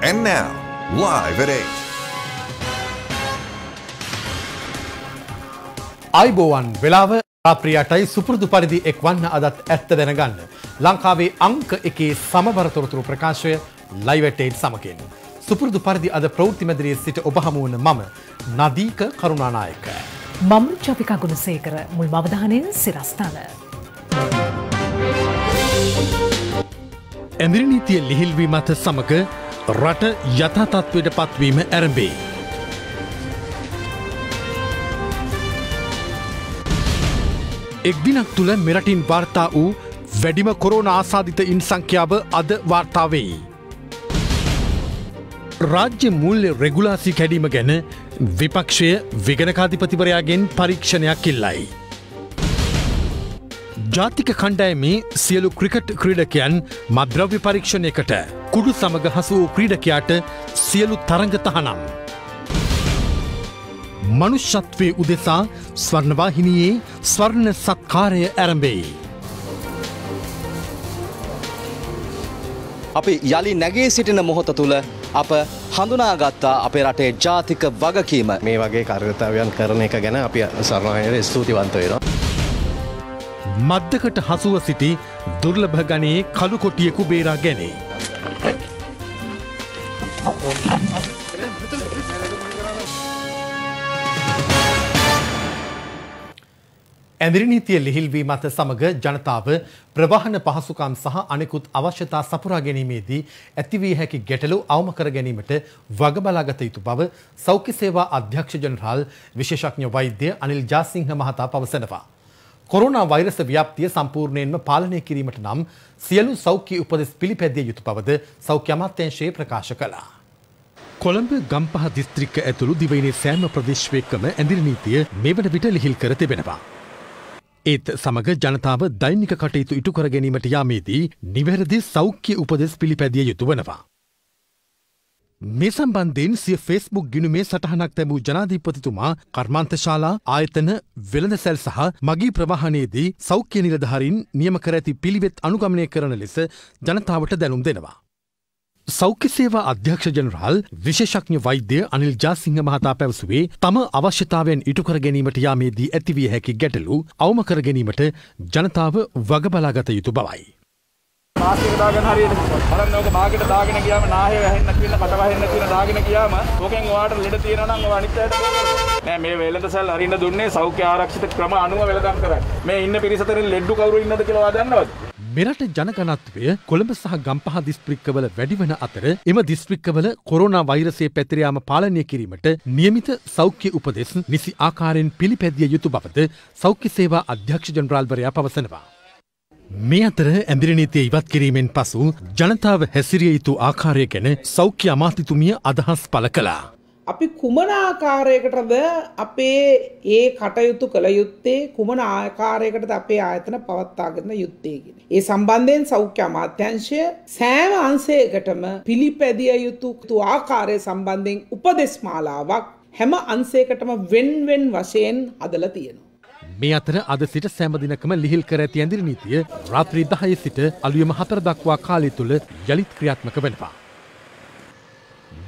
And now, live at 8. අයිබෝවන් වෙලාව රාත්‍රියටයි සුපුරුදු පරිදි එක්වන්න අදත් ඇත්ත දැනගන්න. ලංකාවේ අංක එකේ සමබර තොරතුරු ප්‍රකාශය ලයිව් at 8 සමගින්. සුපුරුදු පරිදි අද ප්‍රවෘත්ති මැදිරියේ සිට ඔබ හමු වන මම නදීක කරුණානායක. මම චොපිකා ගුණසේකර මුල් අවධානයෙන් සිරස්ථාන. ඇඳිරි නීතිය ලිහිල්වීමත් සමග රට යථා තත්ත්වයට පත්වීම ආරම්භයි. එක් දිනක් තුළ මෙරටින් වාර්තා වූ වැඩිම කොරෝනා ආසාදිතයින් සංඛ්‍යාව අද වාර්තා වෙයි. රාජ්‍ය මූල්‍ය රෙගුලාසි කැඩීම ගැන විපක්ෂය විගණකාධිපතිවරයාගෙන් පරීක්ෂණයක් ඉල්ලයි. ජාතික කණ්ඩායමේ සියලු ක්‍රිකට් ක්‍රීඩකයන් මද්‍රව්‍ය පරීක්ෂණයකට කුඩු සමග හසු වූ ක්‍රීඩකයාට සියලු තරඟ තහනම්. මනුෂ්‍යත්වයේ උදෙසා ස්වර්ණවාහිනියේ ස්වර්ණ සත්කාරය ආරම්භයි. අපි යලි නැගී සිටින මොහොත තුල අප හඳුනාගත්තා අපේ රටේ ජාතික වගකීම. මේ වගේ කාර්යතාවයන් කරන එක ගැන අපි ස්වර්ණවාහිනියට ස්තුතිවන්ත වෙනවා. මද්දකට හසුව සිටි දුර්ලභ ගණයේ කළු කොටියෙකු බේරා ගැනේ. ඇඳිරි නීතිය ලිහිල්වීමත් සමග ජනතාව ප්‍රවාහන පහසුකම් සහ අනෙකුත් අවශ්‍යතා සපුරා ගැනීමේදී ඇතිවිය හැකි ගැටලු අවම කර ගැනීමට වග බලාගත යුතු බව සෞඛ්‍ය සේවා අධ්‍යක්ෂ ජනරාල් විශේෂඥ වෛද්‍ය අනිල් ජාසිංහ මහතා පවසනවා. කොරෝනා වෛරස ව්‍යාප්තිය සම්පූර්ණයෙන්ම පාලනය කිරීමට නම් සියලු සෞඛ්‍ය උපදෙස් පිළිපැදිය යුතු බවද සෞඛ්‍ය අමාත්‍යාංශය ප්‍රකාශ කළා. කොළඹ ගම්පහ දිස්ත්‍රික්ක ඇතුළු දිවයිනේ සෑම ප්‍රදේශයකම ඇඳිරි නීතිය මේ වන විට ලිහිල් කර තිබෙනවා. ඒත් සමග ජනතාව දෛනික කටයුතු ඉටු කර ගැනීමට යාමේදී නිවැරදි සෞඛ්‍ය උපදෙස් පිළිපැදිය යුතු වනවා. මේ සම්බන්ධයෙන් සිය ෆේස්බුක් ගිණුමේ සටහනක් තැබූ ජනාධිපතිතුමා කර්මාන්තශාලා ආයතන වෙළඳසැල් සහ මගී ප්‍රවාහනයේදී සෞඛ්‍ය නිලධාරීන් නියම කර ඇති පිළිවෙත් අනුගමනය කරන ලෙස ජනතාවට දැනුම් දෙනවා. සෞඛ්‍ය සේවා අධ්‍යක්ෂ ජනරාල් විශේෂඥ වෛද්‍ය අනිල් ජාසිංහ මහතා පැවසුවේ තම අවශ්‍යතාවයන් ඉටු කර ගැනීමට යාමේදී ඇතිවිය හැකි ගැටලු අවම කර ගැනීමට ජනතාව වග බලාගත යුතු බවයි. මාස්ක් එක දාගෙන හරියට බලන්න ඕක බාගෙට දාගෙන ගියාම නාහේ වැහෙන්න කියන කට වැහෙන්න කියන දාගෙන ගියාම ඕකෙන් ඔයාලට ලෙඩ තියෙනවා නම් ඔය අනිත් අයට නෑ මේ වෙළඳසැල් අරින්න දුන්නේ සෞඛ්‍ය ආරක්ෂිත ක්‍රම අනුව වෙළඳම් කරන්නේ. මේ ඉන්න පිරිස අතරින් ලෙඩ්ඩු කවුරු ඉන්නද කියලා ඔයා දන්නවද? මෙරට ජනගණත්වය කොළඹ සහ ගම්පහ දිස්ත්‍රික්කවල වැඩිවන අතර එම දිස්ත්‍රික්කවල කොරෝනා වෛරසය පැතිර යාම පාලනය කිරීමට නියමිත සෞඛ්‍ය උපදෙස් නිසි ආකාරයෙන් පිළිපැදිය යුතු බවද සෞඛ්‍ය සේවා අධ්‍යක්ෂ ජනරාල්වරයා පවසනවා. මේ අතර ඇඳිරි නීතිය ඉවත් කිරීමෙන් පසු ජනතාව හැසිරිය යුතු ආකාරය ගැන සෞඛ්‍ය අමාත්‍යතුමිය අදහස් පළ කළා. අපි කුමන ආකාරයකටද අපේ ඒ කටයුතු කළ යුත්තේ කුමන ආකාරයකටද අපේ ආයතන පවත්වාගෙන යුත්තේ කියන. ඒ සම්බන්ධයෙන් සෞඛ්‍ය අමාත්‍යාංශය සෑම අංශයකටම පිළිපැදිය යුතු ආකාරය සම්බන්ධයෙන් උපදෙස් මාලාවක් හැම අංශයකටම වෙන් වශයෙන් හදලා තියෙනවා. මේ අතර අද සිට සෑම දිනකම ලිහිල් කර ඇති ඇඳිරි නීතිය රාත්‍රී 10 සිට අලුයම 4 දක්වා කාලය තුල යලිත් ක්‍රියාත්මක වෙනවා.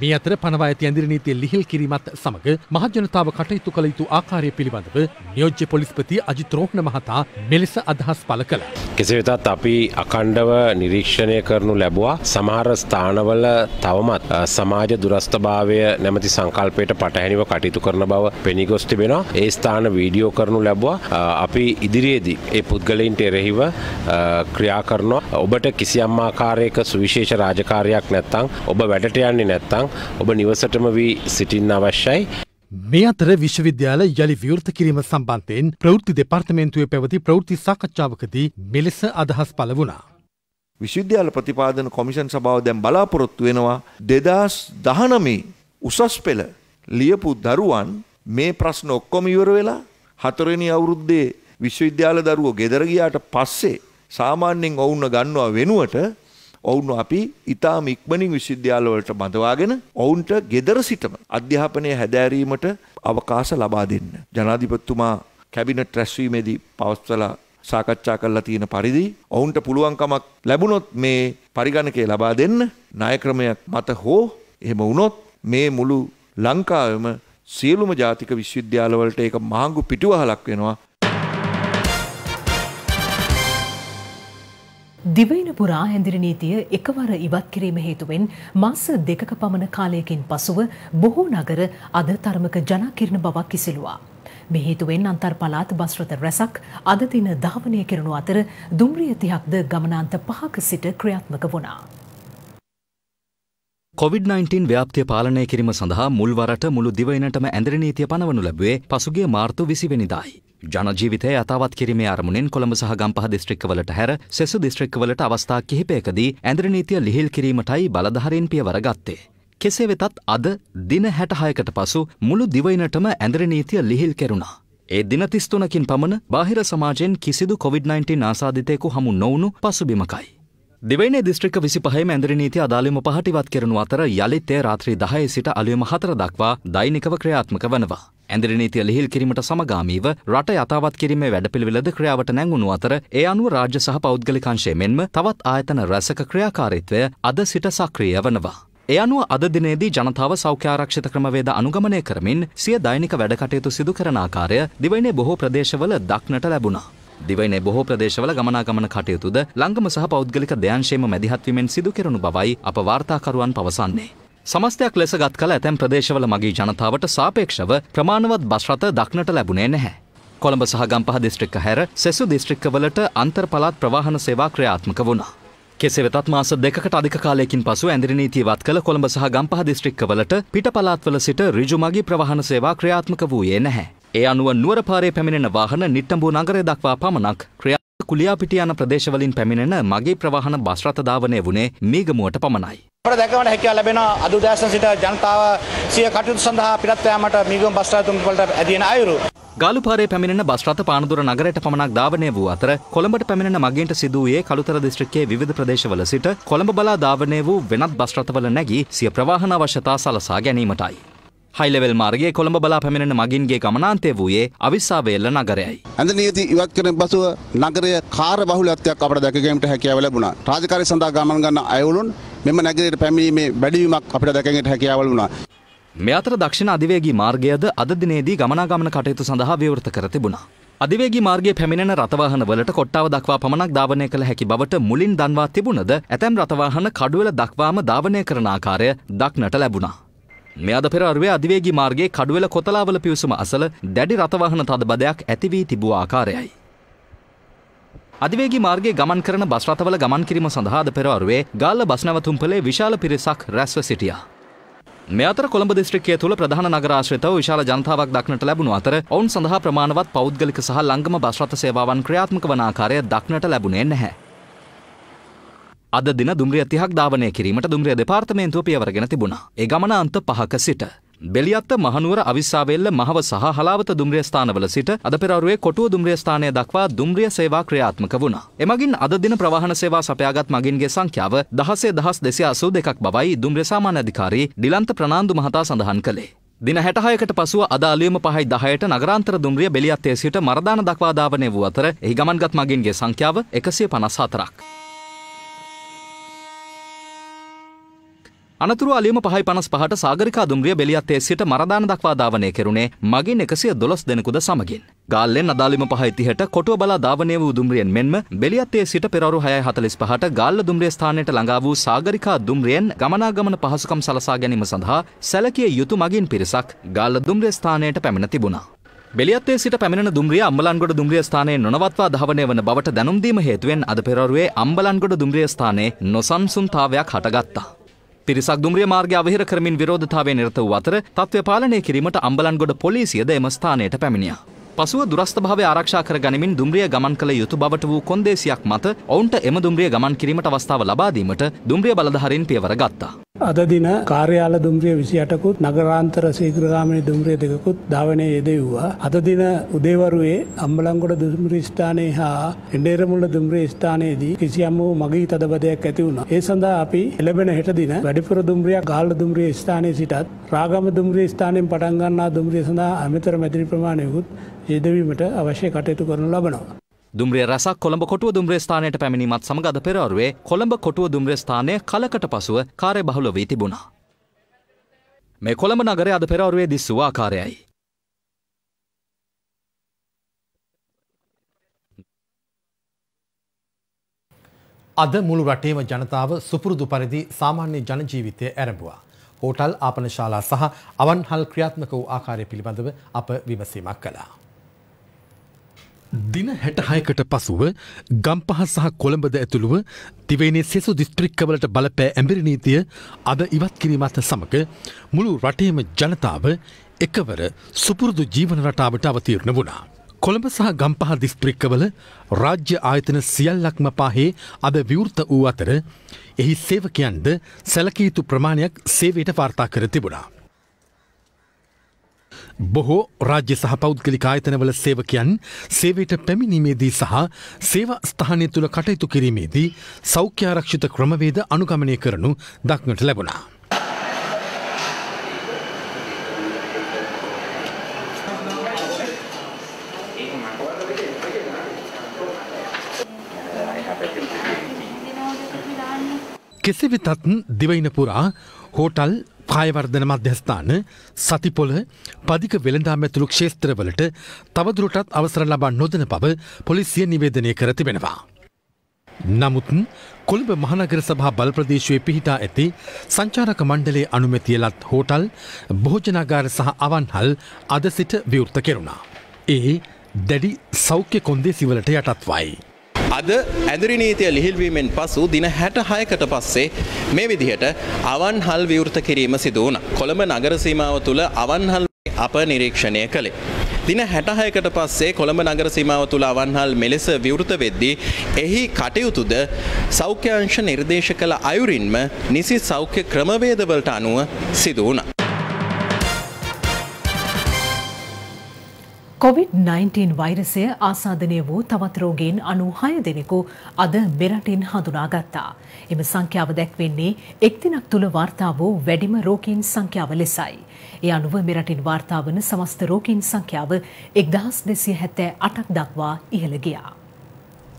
මේ අතර පනවා ඇති ඇඳිරි නීතිය ලිහිල් කිරීමත් සමග මහජනතාව කටයුතු කළ යුතු ආකාරය පිළිබඳව නියෝජ්‍ය පොලිස්පති අජිත් රෝහණ මහතා මෙලෙස අදහස් පළ කළා. කෙසේ වෙතත් අපි අඛණ්ඩව නිරීක්ෂණය කරනු ලැබුවා. සමහර ස්ථානවල තවමත් සමාජ දුරස්ථභාවය නැමැති සංකල්පයට පටහැනිව කටයුතු කරන බව පෙනී ගොස් තිබෙනවා. ඒ ස්ථාන වීඩියෝ කරනු ලැබුවා. අපි ඉදිරියේදී ඒ පුද්ගලයින්ට එරෙහිව ක්‍රියා කරනවා. ඔබට කිසියම් ආකාරයක සුවිශේෂ රාජකාරියක් නැත්නම් ඔබ වැඩට යන්නේ නැත්නම් ඔබ නිවසටම වී සිටින්න අවශ්‍යයි. මේ අතර විශ්වවිද්‍යාල යළි විවෘත කිරීම සම්බන්ධයෙන් ප්‍රවෘත්ති දෙපාර්තමේන්තුවේ පැවති ප්‍රවෘත්ති සාකච්ඡාවකදී මෙලෙස අදහස් පළ වුණා. විශ්වවිද්‍යාල ප්‍රතිපාදන කොමිෂන් සභාව දැන් බලාපොරොත්තු වෙනවා 2019 උසස් පෙළ ලියපු දරුවන් මේ ප්‍රශ්න ඔක්කොම ඉවර වෙලා 4 වෙනි අවුරුද්දේ විශ්වවිද්‍යාල දරුවෝ ගෙදර ගියාට පස්සේ සාමාන්‍යයෙන් ඔවුන්ව ගන්නවා වෙනුවට ඔවුන් අපි ඉතාම ඉක්මනින් විශ්වවිද්‍යාල වලට බඳවාගෙන ඔවුන්ට ගෙදර සිටම අධ්‍යාපනය හැදෑරීමට අවකාශ ලබා දෙන්න. ජනාධිපතිතුමා කැබිනට් රැස්වීමේදී පවත්වලා සාකච්ඡා කරලා තියෙන පරිදි ඔවුන්ට පුළුවන්කමක් ලැබුණොත් මේ පරිගණකය ලබා දෙන්න ණය ක්‍රමයක් මත හෝ එහෙම වුණොත් මේ මුළු ලංකාවෙම සියලුම ජාතික විශ්වවිද්‍යාලවලට ඒක මහඟු පිටුවහලක් වෙනවා. දිවයින පුරා හැඳිරි නීතිය එකවර ඉවත් කිරීම හේතුවෙන් මාස 2ක පමණ කාලයකින් පසුව බොහෝ නගර අද තරමක ජනාකීර්ණ බවක් කිසිලුවා. මේ හේතුවෙන් අන්තර් පළාත් බස් රථ රැසක් අද දින ධාවනය කෙරුණු අතර දුම්රිය 30ක්ද ගමනාන්ත 5ක සිට ක්‍රියාත්මක වුණා. COVID-19 ව්‍යාප්තිය පාලනය කිරීම සඳහා මුල්වරට මුළු දිවයිනටම ඇඳිරි නීතිය පනවනු ලැබුවේ පසුගිය මාර්තු 20 වෙනිදායි. ජනජීවිතය යථාවත් කිරීමේ අරමුණෙන් කොළඹ සහ ගම්පහ දිස්ත්‍රික්කවලට හැර සෙසු දිස්ත්‍රික්කවලට අවස්ථා කිහිපයකදී ඇඳිරි නීතිය ලිහිල් කිරීමටයි බලධාරීන් පියවර ගත්තේ. කෙසේ වෙතත් අද දින 66කට පසු මුළු දිවයිනටම ඇඳිරි නීතිය ලිහිල් කෙරුණා. ඒ දින 33කින් පමණ බාහිර සමාජයෙන් කිසිදු COVID-19 ආසාදිතයෙකු හමු නොවුණු පසුබිමකයි. දිවයිනේ දිස්ත්‍රික්ක 25ම ඇඳිරි නීතිය අදාළම පහට ඉවත් කෙරෙනු අතර යලිත් එය රාත්‍රී 10 සිට අලුයම 4 දක්වා දෛනිකව ක්‍රියාත්මක වනවා. ඇඳිරි නීතිය ලිහිල් කිරීමට සමගාමීව රට යථාවත් කිරීමේ වැඩපිළිවෙලද ක්‍රියාවට නැංගුණු අතර ඒ අනුව රාජ්‍ය සහ පෞද්ගලික අංශය මෙන්ම තවත් ආයතන රැසක ක්‍රියාකාරීත්වය අද සිට සක්‍රිය වනවා. ඒ අනුව අද දිනේදී ජනතාව සෞඛ්‍ය ආරක්ෂිත ක්‍රමවේද අනුගමනය කරමින් සිය දෛනික වැඩ කටයුතු සිදු කරන ආකාරය දිවයිනේ බොහෝ ප්‍රදේශවල දක්නට ලැබුණා. දිවයිනේ බොහෝ ප්‍රදේශවල ගමනාගමන කටයුතුද ලංගම සහ පෞද්ගලික දයාංශයේම මැදිහත් වීමෙන් සිදු කෙරුණු බවයි අප වාර්තාකරුවන් පවසන්නේ. සමස්තයක් ලෙස ගත් කල ඇතැම් ප්‍රදේශවල මගී ජනතාවට සාපේක්ෂව ප්‍රමාණවත් බස් රථ දක්නට ලැබුණේ නැහැ. කොළඹ සහ ගම්පහ දිස්ත්‍රික්ක හැර සෙසු දිස්ත්‍රික්කවලට අන්තර් පළාත් ප්‍රවාහන සේවා ක්‍රියාත්මක වුණා. කෙසේ වෙතත් මාස 2කට අධික කාලයකින් පසු ඇඳිරි නීතිය ඉවත් කළ කොළඹ සහ ගම්පහ දිස්ත්‍රික්කවලට පිට පළාත්වල සිට ඍජු මගී ප්‍රවාහන සේවා ක්‍රියාත්මක වූයේ නැහැ. ඒ අනුව නුවර පාරේ පැමිණෙන වාහන නිට්ටඹු නගරය දක්වා පමණක් ක්‍රියාත්මක කුලියාපිටිය යන ප්‍රදේශවලින් පැමිණෙන මගී ප්‍රවාහන බස් රථ ධාවනය වුණේ මීගමුවට පමණයි. අපට දැකගන්න හැකියාව ලැබෙන අද උදෑසන සිට ජනතාව සිය කටයුතු සඳහා පිටත් යාමට මීගම බස් රථ වලට ඇදෙන අයුරු. ගාලුපාරේ පැමිණෙන බස් රථ පානදුර නගරයට පමණක් ධාවනය වූ අතර කොළඹට පැමිණෙන මගීන්ට සිදු වූයේ කළුතර දිස්ත්‍රික්කයේ විවිධ ප්‍රදේශවල සිට කොළඹ බලා ධාවනය වූ වෙනත් බස් රථවල නැගී සිය ප්‍රවාහන අවශ්‍යතා සලසා ගැනීමටයි. හයි ලෙවල් මාර්ගයේ කොළඹ බලා පැමිණෙන මගින්ගේ ගමනාන්තය වූයේ අවිස්සාවේල්ල නගරයයි. ඇඳිරි නීති ඉවත් කරන පසුව නගරය කාර්ය බහුලත්වයක් අපට දැක ගැනීමට හැකියාව ලැබුණා. රාජකාරී සඳහා ගමන් ගන්න අයවලුන් මෙම නගරයට පැමිණීමේ වැඩිවීමක් අපිට දැක ගැනීමට හැකියාව ලැබුණා. මේ අතර දක්ෂිණ අධිවේගී මාර්ගයද අද දිනේදී ගමනාගමන කටයුතු සඳහා විවෘත කර තිබුණා. අධිවේගී මාර්ගයේ පැමිණෙන රථවාහන වලට කොට්ටාව දක්වා පමණක් ධාවනය කළ හැකි බවට මුලින් දන්වා තිබුණද ඇතැම් රථවාහන කඩුවෙල දක්වාම ධාවනය කරන ආකාරය දක්නට ලැබුණා. මේ අද පෙර අරුවේ අධිවේගී මාර්ගයේ කඩුවෙල කොතලාවල පිවිසුම අසල දැඩි රථවාහන තදබදයක් ඇති වී තිබූ ආකාරයයි. අධිවේගී මාර්ගයේ ගමන් කරන බස් රථවල ගමන් කිරීම සඳහා අද පෙර අරුවේ ගාල්ල බස් නැවතුම්පලේ විශාල පිරිසක් රැස්ව සිටියා. මේ අතර කොළඹ දිස්ත්‍රික්කය තුළ ප්‍රධාන නගර ආශ්‍රිතව විශාල ජනතාවක් දක්නට ලැබුණු අතර ඔවුන් සඳහා ප්‍රමාණවත් පෞද්ගලික සහ ලංගම බස් රථ සේවාවන් ක්‍රියාත්මක වන ආකාරය දක්නට ලැබුණේ නැහැ. අද දින දුම්රිය 30ක් ධාවනය කිරීමට දුම්රිය දෙපාර්තමේන්තුව පියවරගෙන තිබුණා. ඒ ගමනාන්ත 5ක සිට බෙලියත්ත මහනුවර අවිස්සාවේල්ල මහව සහ හලාවත දුම්රිය ස්ථානවල සිට අද පෙර අරුවේ කොටුව දුම්රිය ස්ථානය දක්වා දුම්රිය සේවා ක්‍රියාත්මක වුණා. එමගින් අද දින ප්‍රවාහන සේවා සපයාගත් මගින්ගේ සංඛ්‍යාව 16282 බවයි දුම්රිය සාමාන්‍ය අධිකාරී ඩිලන්ත ප්‍රනාන්දු මහතා සඳහන් කළේ. දින 66කට පසුව අද අලුයම 5:10ට නගරාන්තර දුම්රිය බෙලියත්තේ සිට මරදාන දක්වා ධාවනය වූ අතර එහි ගමන්ගත් මගින්ගේ සංඛ්‍යාව 154ක්. අනතුරු අලියම 5:55ට සාගරිකා දුම්රිය බෙලියත්තේ සිට මරදාන දක්වා ධාවනය කෙරුණේ මගින් 112 දෙනෙකුද සමගින්. ගාල්ලෙන් අදාළිම 5:30ට කොටුව බලා ධාවනය වූ දුම්රියෙන් මෙන්ම බෙලියත්තේ සිට පෙරවරු 6:45ට ගාල්ල දුම්රිය ස්ථානයට ළඟා වූ සාගරිකා දුම්රියෙන් ගමනාගමන පහසුකම් සලසා ගැනීම සඳහා සැලකිය යුතු මගින් පිරිසක් ගාල්ල දුම්රිය ස්ථානයට පැමිණ තිබුණා. බෙලියත්තේ සිට පැමිණෙන දුම්රිය අම්බලන්ගොඩ දුම්රිය ස්ථානයේ නොනවත්වා ධාවනය වන බවට දැනුම් දීම හේතුවෙන් අද පෙරවරුවේ අම්බලන්ගොඩ දුම්රිය ස්ථානයේ නොසන්සුන්තාවයක් හටගත්තා. පිරිසක් දුම්රිය මාර්ගය අවහිර කරමින් විරෝධතාවයේ නිරත වූ අතර තත්ත්වය පාලනය කිරීමට අම්බලන්ගොඩ පොලිසියද එම ස්ථානයට පැමිණියා. පසුව දුරස්ථභාවය ආරක්ෂා කර ගනිමින් දුම්රිය ගමන් කළ යුතු බවට වූ කොන්දේසියක් මත ඔවුන්ට එම දුම්රිය ගමන් කිරීමට අවස්ථාව ලබා දීමට දුම්රිය බලධාරීන් පියවර ගත්තා. අද දින කාර්යාල දුම්රිය 28කුත් නගරාන්තර ශීඝ්‍රගාමිනී දුම්රිය 2කුත් ධාවනයේ යෙදුවා. අද දින උදේවරුේ අම්බලන්ගොඩ දුම්රිය ස්ථානයේ හා එඬේරමුල්ල දුම්රිය ස්ථානයේදී කිසියම් වූ මගී තදබදයක් ඇති වුණා. ඒ සඳහා අපි ලැබෙන හෙට දින වැඩිපුර දුම්රිය ගාල්ල දුම්රිය ස්ථානයේ සිටත් රාගම දුම්රිය ස්ථානයෙන් පටන් ගන්නා දුම්රිය සඳහා අමතර මැදිරි ප්‍රමාණයකුත් යෙදවීමට අවශ්‍ය කටයුතු කරනු ලබනවා. දුම්රිය රැසක් කොළඹ කොටුව දුම්රිය ස්ථානයට පැමිණීමත් සමග අද පෙරවරුවේ කොළඹ කොටුව දුම්රිය ස්ථානය කලකට පසුව කාර්යබහුල වී තිබුණා. මේ කොළඹ නගරය අද පෙරවරුවේ දිස් වූ ආකාරයයි. අද මුළු රටේම ජනතාව සුපුරුදු පරිදි සාමාන්‍ය ජන ජීවිතය ඇරඹුවා. හෝටල් ආපනශාලා සහ අවන්හල් ක්‍රියාත්මක වූ ආකාරය පිළිබඳව අප විමසීමක් කළා. දින 66කට පසුව ගම්පහ සහ කොළඹද ඇතුළුව දිවයිනේ සෙසු දිස්ත්‍රික්කවලට බලපෑ ඇඹිරි නීතිය අද ඉවත් කිරීමත් සමග මුළු රටේම ජනතාව එකවර සුපුරුදු ජීවන රටාවට අවතීර්ණ වුණා. කොළඹ සහ ගම්පහ දිස්ත්‍රික්කවල රාජ්‍ය ආයතන සියල්ලක්ම පාහේ අද විවෘත වූ අතර එහි සේවකයන්ද සැලකිය යුතු ප්‍රමාණයක් සේවයට වාර්තා කර තිබුණා. බොහෝ රාජ්‍ය සහ පෞද්ගලික ආයතනවල සේවකයන් සේවයට පැමිණීමේදී සහ සේවා ස්ථානය තුළ කටයුතු කිරීමේදී සෞඛ්‍ය ආරක්ෂිත ක්‍රමවේද අනුගමනය කරනු දක්නට ලැබුණා. කෙසේ වෙතත් දිවයින පුරා හෝටල් කායවර්ධන මධ්‍යස්ථාන සතිපොළ පදික වෙළඳාම් ඇතුළු ක්ෂේත්‍රවලට තවදුරටත් අවසර ලබා නොදෙන බව පොලිසිය නිවේදනය කර තිබෙනවා. නමුත් කොළඹ මහනගර සභා බල ප්‍රදේශයේ පිහිටා ඇති සංචාරක මණ්ඩලයේ අනුමැතිය ලත් හෝටල් භෝජනාගාර සහ අවන්හල් අද සිට විවෘත කෙරුණා. ඒ දැඩි සෞඛ්‍ය කොන්දේසිවලට යටත්වයි. අද ඇඳරි නීතිය ලිහිල්වීමෙන් පසු දින 66කට පස්සේ මේ විදිහට අවන්හල් විවෘත කිරීම සිදු වුණා. කොළඹ නගර සීමාව තුළ අවන්හල් අප නිරීක්ෂණය කළේ. දින 66කට පස්සේ කොළඹ නගර සීමාව තුළ අවන්හල් මෙලෙස විවෘත වෙද්දී එහි කටයුතුද සෞඛ්‍ය අංශ නිර්දේශ කළ අයුරින්ම නිසි සෞඛ්‍ය ක්‍රමවේදවලට අනුව සිදු වුණා. COVID-19 වෛරසය ආසාදනය වූ තවත් රෝගීන් 96 දෙනෙකු අද මෙරටින් හඳුනාගත්තා. එම සංඛ්‍යාව දැක්වෙන්නේ එක් දිනක් තුළ වාර්තා වූ වැඩිම රෝගීන් සංඛ්‍යාව ලෙසයි. ඒ අනුව මෙරටින් වාර්තා වන සමස්ත රෝගීන් සංඛ්‍යාව 1278ක් දක්වා ඉහළ ගියා.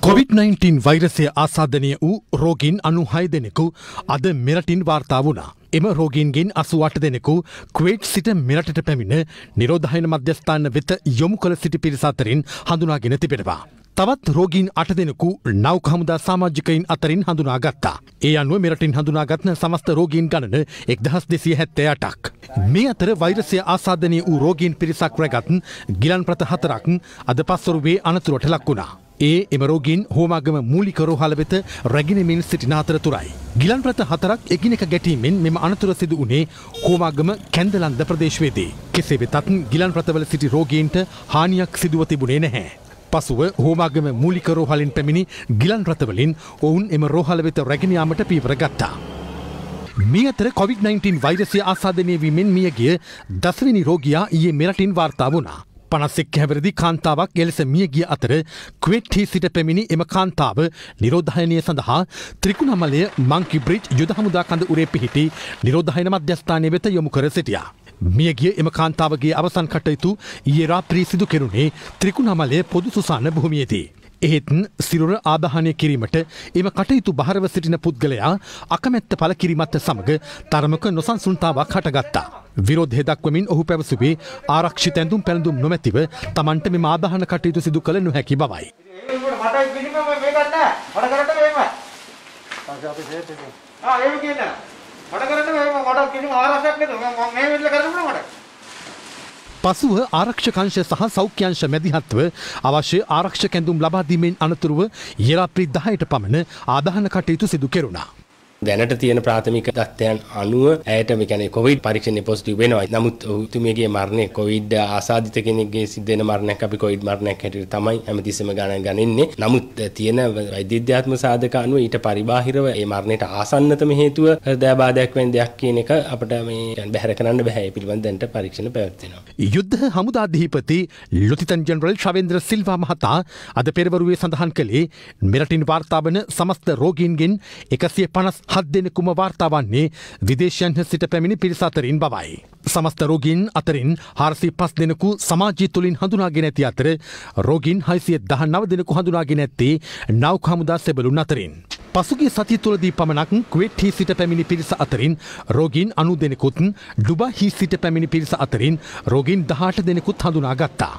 COVID-19 වෛරසය ආසාදනය වූ රෝගීන් 96 දෙනෙකු අද මෙරටින් වාර්තා වුණා. එම රෝගීන්ගෙන් 88 දෙනෙකු කුවේට් සිට මෙරටට පැමිණ නිරෝධායන මධ්‍යස්ථාන වෙත යොමු කළ සිටි පිරිස අතරින් හඳුනාගෙන තිබෙනවා. තවත් රෝගීන් 8 දෙනෙකු නෞක හමුදා සමාජිකයින් අතරින් හඳුනාගත්තා. ඒ අනුව මෙරටින් හඳුනාගත්න සමස්ත රෝගීන් ගණන 1278ක්. මේ අතර වෛරසය ආසාදනය වූ රෝගීන් පිරිසක් රැගත් ගිලන්ප්‍රත 4ක් අද පස්වරුවේ අනතුරට ලක් වුණා. ඒ එම රෝගීන් හෝමාගම මූලික රෝහල වෙත රැගෙනමින් සිටින අතරතුරයි. ගිලන්ප්‍රත 4ක් එකිනෙක ගැටීමෙන් මෙම අනතුර සිදු වුණේ හෝමාගම කැන්දලන්ද ප්‍රදේශයේදී. කෙසේ වෙතත් ගිලන්ප්‍රතවල සිටි රෝගීන්ට හානියක් සිදුව තිබුණේ නැහැ. පසුව හෝමාගම මූලික රෝහලින් පැමිණි ගිලන්ප්‍රතවලින් ඔවුන් එම රෝහල වෙත රැගෙන යාමට පියවර ගත්තා. මේ අතර COVID-19 වෛරසය ආසාදනය වීමෙන් මියගිය 10 වෙනි රෝගියා ඊයේ මෙරටින් වාර්තා වුණා. 51 හැවිරිදි කාන්තාවක් එලෙස මියගිය අතර කුවේට්හි සිට පැමිණි එම කාන්තාව නිරෝධායනය සඳහා ත්‍රිකුණාමලය මංකි බ්‍රිජ් යුද හමුදා කඳ උරේ පිහිටි නිරෝධායන මධ්‍යස්ථානය වෙත යොමු කර සිටියා. මියගිය එම කාන්තාවගේ අවසන් කටයුතු ඊයේ රාත්‍රී සිදු කෙරුණේ ත්‍රිකුණාමලය පොදු සුසාන භූමියේදී. එහෙත් සිරුර ආදාහනය කිරීමට එම කටයුතු බහරව සිටින පුද්ගලයා අකමැත්ත පළ කිරීමත් සමග තරමක නොසන්සුන්තාවක් හටගත්තා. විරෝධය දක්වමින් ඔහු පැවසුවේ ආරක්ෂිත ඇඳුම් පැළඳුම් නොමැතිව තමන්ට මෙම ආදාහන කටයුතු සිදු කළ නොහැකි බවයි. පසුව ආරක්ෂකංශ සහ සෞඛ්‍යංශ මැදිහත්ව අවශ්‍ය ආරක්ෂක ඇඳුම් ලබා දීමෙන් අනතුරුව ඊරාප්‍රී 10ට පමණ ආදාහන කටයුතු සිදු කෙරුණා. දැනට තියෙන ප්‍රාථමික තත්ත්වයන් අනුව ඇයට මේ කියන්නේ කොවිඩ් පරීක්ෂණය පොසිටිව් වෙනවා. නමුත් ඔහුතුමියගේ මරණය කොවිඩ් ආසාදිත කෙනෙක්ගේ සිද්ධ වෙන මරණයක් අපි කොවිඩ් මරණයක් හැටියට තමයි හැමතිස්සෙම ගණන් ගන්නේ. නමුත් තියෙන වෛද්‍යධ්‍යාත්මක සාධක අනුව ඊට පරිබාහිරව මේ මරණයට ආසන්නතම හේතුව හෘදයාබාධයක් වෙන දෙයක් කියන එක අපිට මේ බැහැර කරන්න බෑ. ඒ පිළිබඳව දැනට පරීක්ෂණ පැවැත්වෙනවා. යුද්ධ හමුදාධිපති ලුතිතන් ජෙනරල් ශවේන්ද්‍ර සිල්වා මහතා අද පෙරවරුවේ සඳහන් කළේ මෙරටින් වාර්තා වන සමස්ත රෝගීන්ගෙන් 150 7 දෙනෙකුම වාර්තා වන්නේ විදේශයන් සිට පැමිණි පිරිස අතරින් බවයි. සමස්ත රෝගීන් අතරින් 405 දෙනෙකු සමාජය තුළින් හඳුනාගෙන ඇති අතර රෝගීන් 619 දෙනෙකු හඳුනාගෙන ඇත්තේ නෞක හමුදා සෙබළුන් අතරින්. පසුගිය සතිය තුළදී පමණක් කුවේට් හි සිට පැමිණි පිරිස අතරින් රෝගීන් 90 දෙනෙකුත් ඩුබායි හි සිට පැමිණි පිරිස අතරින් රෝගීන් 18 දෙනෙකුත් හඳුනාගත්තා.